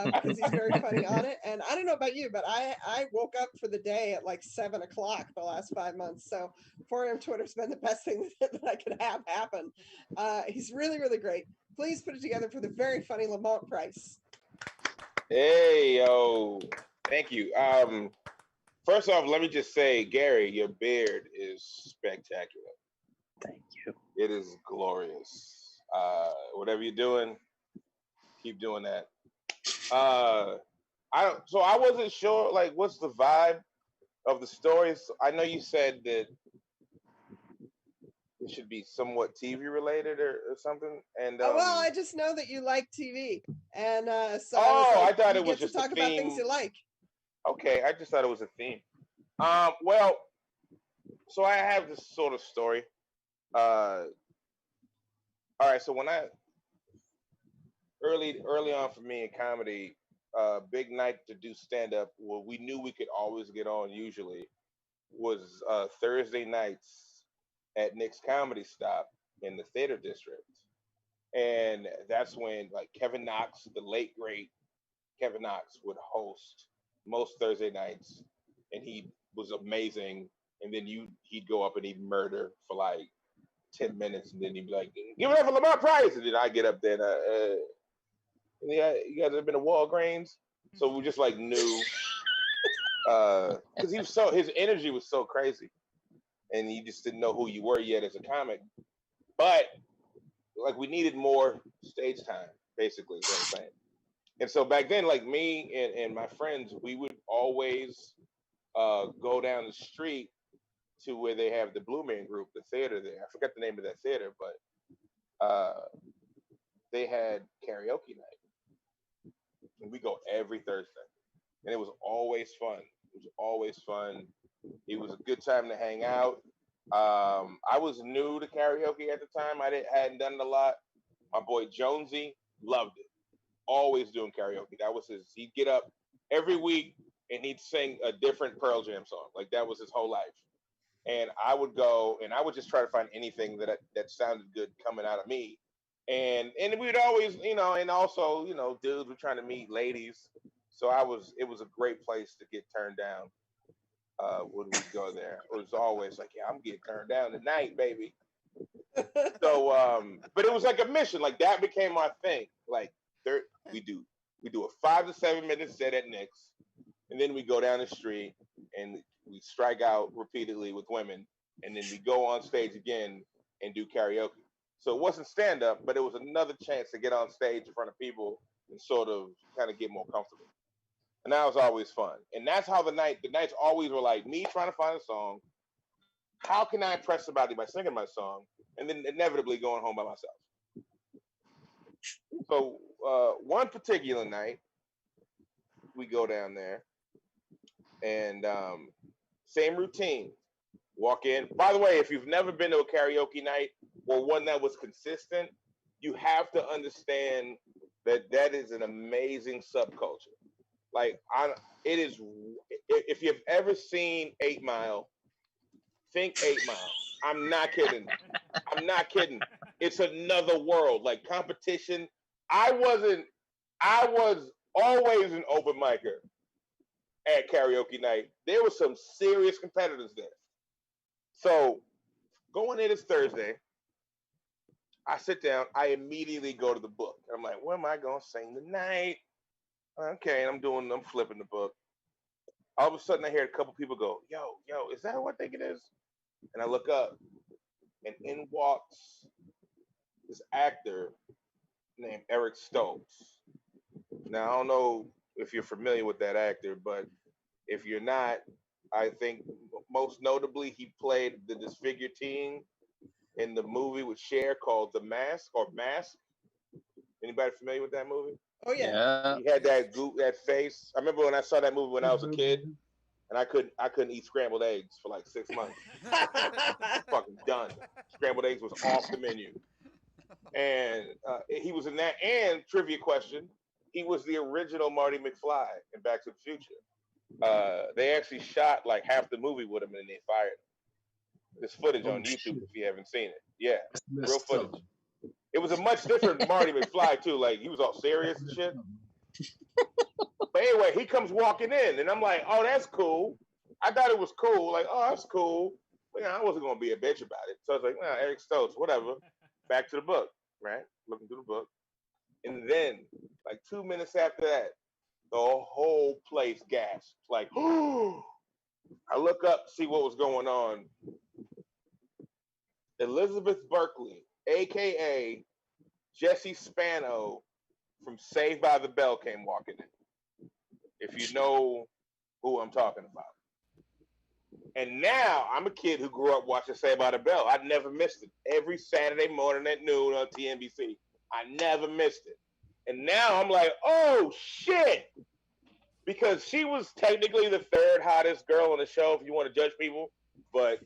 because he's very funny on it. And I don't know about you, but I woke up for the day at like 7 o'clock the last 5 months. So 4 a.m. Twitter's been the best thing that I could have happen. He's really, really great. Please put it together for the very funny Lamont Price. Hey, yo. Thank you. First off, let me just say, Gary, your beard is spectacular. Thank you. It is glorious. Whatever you're doing, keep doing that. So I wasn't sure, like, what's the vibe of the story? So I know you said that it should be somewhat TV related or something. And well, I just know that you like TV, and so I thought it was just to talk a about theme. things you like. Okay, I just thought it was a theme. Well, so I have this sort of story. All right, so when early on for me in comedy, big night to do stand up, what we knew we could always get on usually was Thursday nights at Nick's Comedy Stop in the Theater District. And that's when, like, Kevin Knox, the late great Kevin Knox, would host most Thursday nights, and he was amazing. And then he'd go up and he'd murder for like 10 minutes, and then he'd be like, "Give it up for Lamont Price," and then I get up there and you guys have been to Walgreens, so we just like knew because his energy was so crazy, and you just didn't know who you were yet as a comic, but like we needed more stage time, basically is what I'm saying. And so back then, like me and my friends, we would always go down the street to where they have the Blue Man Group, the theater there. I forgot the name of that theater, but they had karaoke night, and we go every Thursday, and it was always fun. It was always fun. It was a good time to hang out. I was new to karaoke at the time. Hadn't done it a lot. My boy Jonesy loved it. Always doing karaoke. That was his. He'd get up every week and he'd sing a different Pearl Jam song. Like that was his whole life. And I would go and I would just try to find anything that sounded good coming out of me. And we'd always, and also, dudes were trying to meet ladies. So it was a great place to get turned down when we go there. It was always like, yeah, I'm getting turned down tonight, baby. So but it was like a mission. Like that became our thing. Like there we do a 5 to 7 minute set at Nick's, and then we go down the street and we strike out repeatedly with women, and then we go on stage again and do karaoke. So it wasn't stand up, but it was another chance to get on stage in front of people and sort of kind of get more comfortable. And that was always fun. And that's how the nights always were like me trying to find a song. How can I impress somebody by singing my song? And then inevitably going home by myself. So one particular night, we go down there and same routine. Walk in. By the way, if you've never been to a karaoke night or one that was consistent, you have to understand that is an amazing subculture. Like it is. If you've ever seen 8 Mile, think 8 Mile. I'm not kidding. I'm not kidding. It's another world. Like competition. I was always an open micer at karaoke night. There were some serious competitors there. So going in this Thursday, I sit down. I immediately go to the book. I'm like, what am I gonna sing tonight? Okay, I'm flipping the book. All of a sudden, I hear a couple people go, yo, is that who I think it is? And I look up, and in walks this actor named Eric Stokes. Now, I don't know if you're familiar with that actor, but if you're not, I think most notably he played the disfigured teen in the movie with Cher called The Mask or Mask. Anybody familiar with that movie? Oh yeah. He had that face. I remember when I saw that movie when I was a kid, and I couldn't eat scrambled eggs for like 6 months. Fucking done. Scrambled eggs was off the menu. And he was in that. And trivia question, he was the original Marty McFly in Back to the Future. They actually shot like half the movie with him, and then they fired him. There's footage on YouTube if you haven't seen it. Yeah, real footage. It was a much different Marty McFly too. Like he was all serious and shit. But anyway, he comes walking in, and I'm like, "Oh, that's cool." I thought it was cool. Like, "Oh, that's cool." But, I wasn't gonna be a bitch about it. So I was like, "Nah, Eric Stokes, whatever." Back to the book, right? Looking through the book, and then like 2 minutes after that, the whole place gasped. Like, I look up, see what was going on. Elizabeth Berkley, aka Jesse Spano from Saved by the Bell, came walking in. If you know who I'm talking about. And now I'm a kid who grew up watching Saved by the Bell. I never missed it. Every Saturday morning at noon on TNBC. I never missed it. And now I'm like, oh shit. Because she was technically the third hottest girl on the show if you want to judge people. But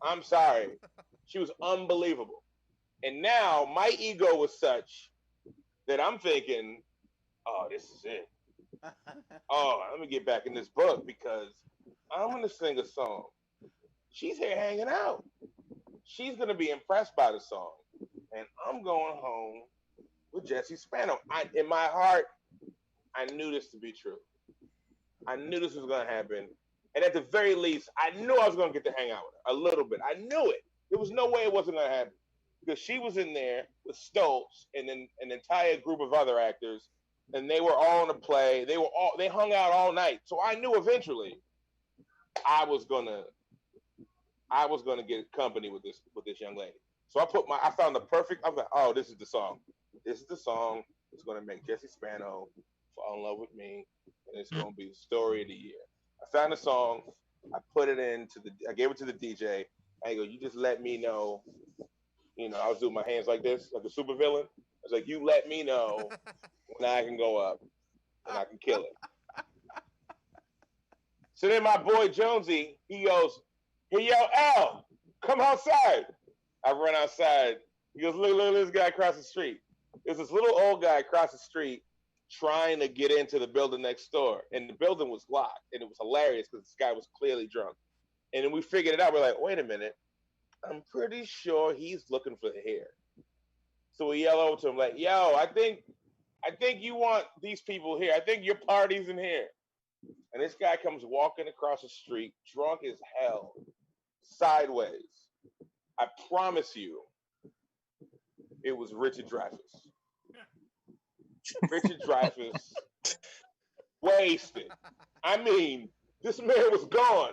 I'm sorry. She was unbelievable. And now my ego was such that I'm thinking, oh, this is it. Oh, let me get back in this book because I'm going to sing a song. She's here hanging out. She's going to be impressed by the song. And I'm going home with Jesse Spano. In my heart, I knew this to be true. I knew this was going to happen. And at the very least, I knew I was going to get to hang out with her a little bit. I knew it. There was no way it wasn't going to happen. Because she was in there with Stoltz and then an entire group of other actors. And they were all in a play. They hung out all night. So I knew eventually I was gonna get company with this young lady. So I found the perfect. I'm like, oh, this is the song. This is the song. It's gonna make Jesse Spano fall in love with me, and it's gonna be the story of the year. I found a song, I put it I gave it to the DJ. I go, you just let me know. I was doing my hands like this, like a supervillain. I was like, you let me know when I can go up and I can kill it. So then my boy Jonesy, he goes, hey, yo, Al, come outside. I run outside. He goes, look at this guy across the street. There's this little old guy across the street trying to get into the building next door. And the building was locked. And it was hilarious because this guy was clearly drunk. And then we figured it out. We're like, wait a minute. I'm pretty sure he's looking for the hair. So we yell over to him like, yo, I think you want these people here. I think your party's in here. And this guy comes walking across the street, drunk as hell, sideways. I promise you, it was Richard Dreyfuss. Richard Dreyfuss, wasted. I mean, this man was gone.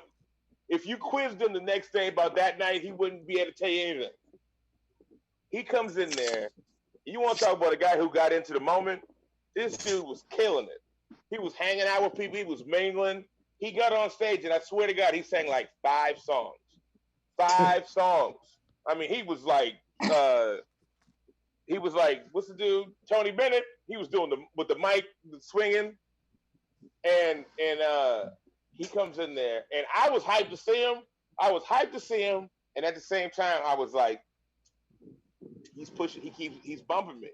If you quizzed him the next day about that night, he wouldn't be able to tell you anything. He comes in there. You want to talk about a guy who got into the moment? This dude was killing it. He was hanging out with people. He was mingling. He got on stage, and I swear to God, he sang like 5 songs. 5 songs. I mean, he was like, what's the dude? Tony Bennett. He was doing with the mic, swinging, and he comes in there, and I was hyped to see him. And at the same time, I was like, he's bumping me.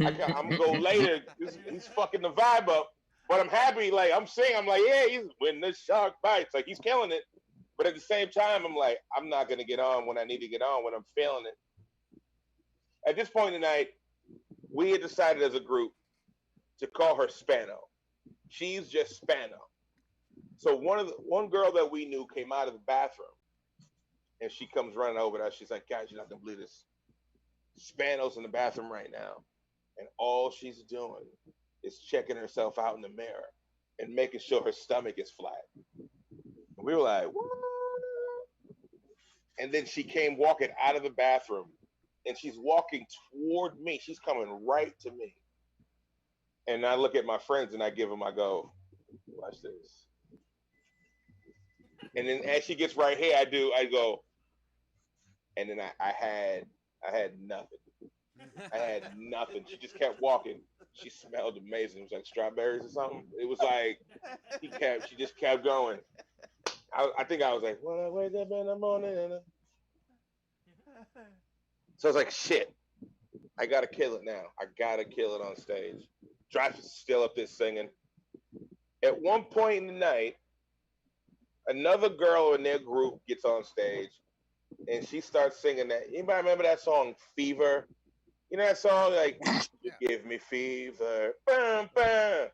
I'm gonna go later. He's fucking the vibe up, but I'm happy. Like I'm saying, I'm like, yeah, he's winning the shark bites. Like he's killing it. But at the same time, I'm like, I'm not gonna get on when I need to get on when I'm feeling it. At this point in the night, we had decided as a group to call her Spano. She's just Spano. So one girl that we knew came out of the bathroom, and she comes running over to us. She's like, guys, you're not gonna believe this. Spano's in the bathroom right now, and all she's doing is checking herself out in the mirror and making sure her stomach is flat. And we were like, what? And then she came walking out of the bathroom, and she's walking toward me. She's coming right to me. And I look at my friends, and I give them, I go, watch this. And then as she gets right here, I go, and then I had nothing. I had nothing. She just kept walking. She smelled amazing. It was like strawberries or something. It was like she just kept going. I think I was like, when I wake up in the morning. So I was like, shit, I gotta kill it now. I gotta kill it on stage. Dreyfuss is still up there singing. At one point in the night, another girl in their group gets on stage and she starts singing that. Anybody remember that song, Fever? You know that song, like, you give me fever, bam, bam.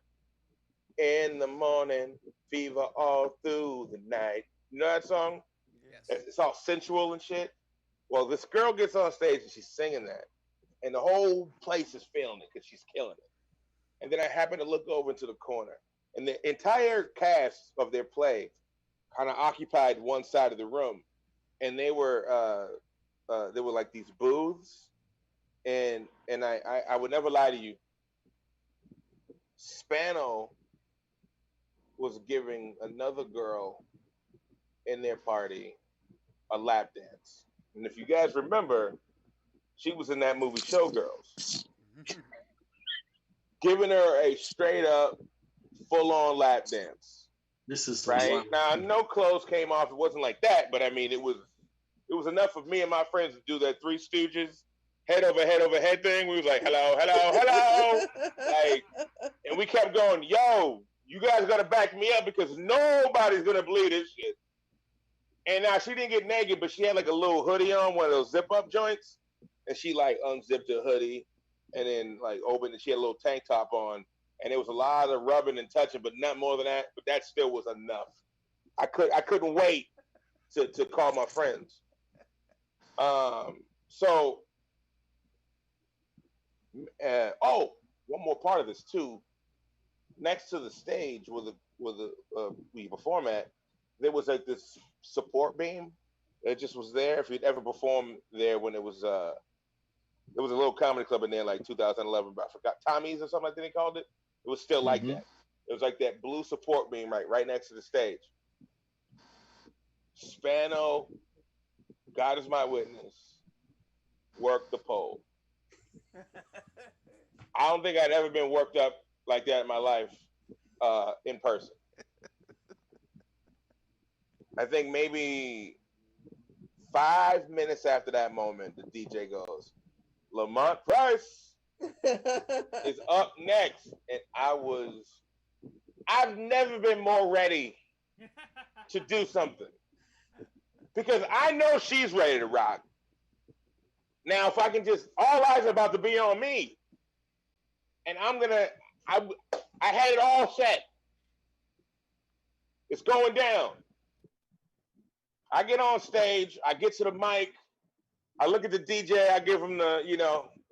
In the morning, fever all through the night. You know that song? Yes. It's all sensual and shit. Well, this girl gets on stage and she's singing that. And the whole place is feeling it because she's killing it. And then I happen to look over into the corner. And the entire cast of their play kind of occupied one side of the room. And they were like these booths. And I would never lie to you. Spano was giving another girl in their party a lap dance. And if you guys remember, she was in that movie Showgirls. Giving her a straight up, full on lap dance. This is right now. No clothes came off. It wasn't like that, but I mean, it was enough of me and my friends to do that Three Stooges head over head thing. We was like, hello, hello, hello, like, and we kept going. Yo, you guys gotta back me up because nobody's gonna believe this shit. And now she didn't get naked, but she had like a little hoodie on, one of those zip up joints, and she like unzipped her hoodie and then like opened it. She had a little tank top on. And it was a lot of rubbing and touching, but not more than that. But that still was enough. I couldn't wait to call my friends. So one more part of this too. Next to the stage where we perform at, there was like this support beam. It just was there. If you'd ever performed there when it was There was a little comedy club in there, like 2011, but I forgot, Tommy's or something like that they called it. It was still like that. It was like that blue support beam right next to the stage. Spano, God is my witness, worked the pole. I don't think I'd ever been worked up like that in my life in person. I think maybe 5 minutes after that moment, the DJ goes, Lamont Price is up next. And I've never been more ready to do something. Because I know she's ready to rock. Now, if I can just, all eyes are about to be on me. And I had it all set. It's going down. I get on stage, I get to the mic, I look at the DJ, I give him the,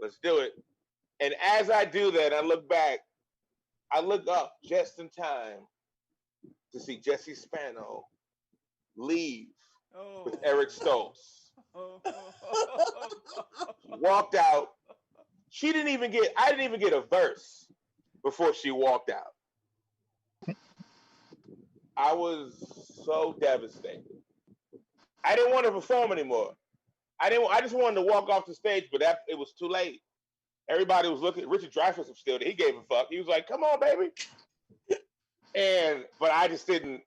let's do it. And as I do that, I look back, I look up just in time to see Jesse Spano leave with Eric Stoltz. Walked out. I didn't even get a verse before she walked out. I was so devastated. I didn't want to perform anymore. I just wanted to walk off the stage, but it was too late. Everybody was looking. Richard Dreyfuss was still there. He gave a fuck. He was like, "Come on, baby." But I just didn't.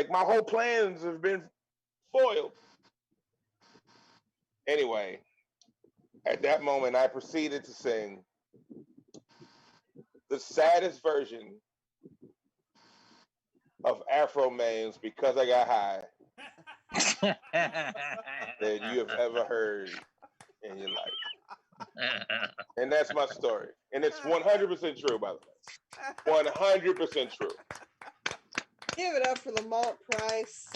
My whole plans have been foiled. Anyway, at that moment, I proceeded to sing the saddest version of Afro Main's "Because I Got High" that you have ever heard in your life. And that's my story. And it's 100% true, by the way. 100% true. Give it up for Lamont Price.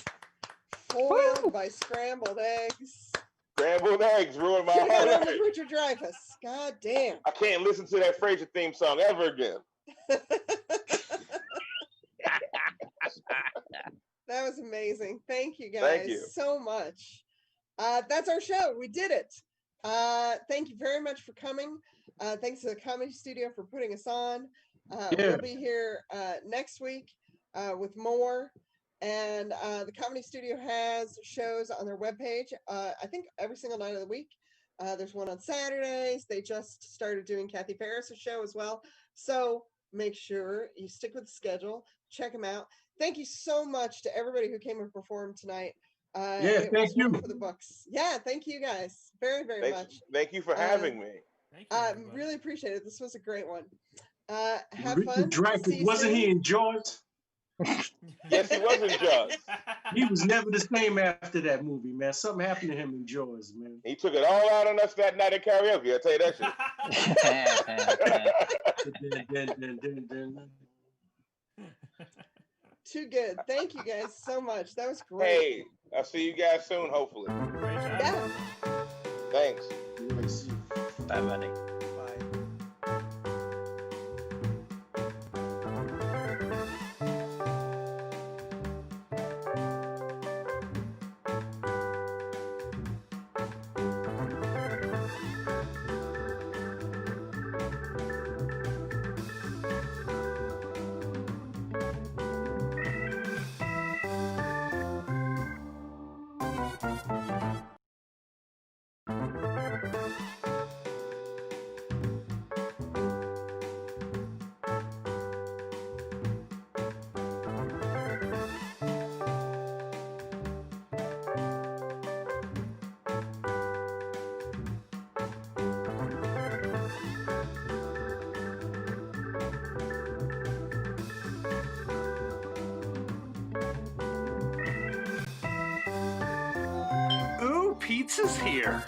Foiled by scrambled eggs. Scrambled eggs ruined my Should've whole gone on life. with Richard Dreyfuss. God damn. I can't listen to that Frasier theme song ever again. That was amazing. Thank you guys Thank you. so much. That's our show. We did it. Thank you very much for coming. Thanks to the Comedy Studio for putting us on. We'll be here next week with more. And the Comedy Studio has shows on their webpage, I think every single night of the week. There's one on Saturdays. They just started doing Kathy Ferris' show as well. So make sure you stick with the schedule. Check them out. Thank you so much to everybody who came and performed tonight. It thank was you. one for the books. Yeah, thank you guys very, very much. Thank you for having me. Thank you. everybody. Really appreciate it. This was a great one. Have Richard fun. Dreyfuss, See you wasn't soon. he in Jaws? Yes, he was in Jaws. He was never the same after that movie, man. Something happened to him in Jaws, man. He took it all out on us that night at karaoke. I'll tell you that shit. Too good. Thank you guys so much. That was great. Hey, I'll see you guys soon, hopefully. Great job. Yeah. Thanks. Bye, buddy. Ooh, pizza's here.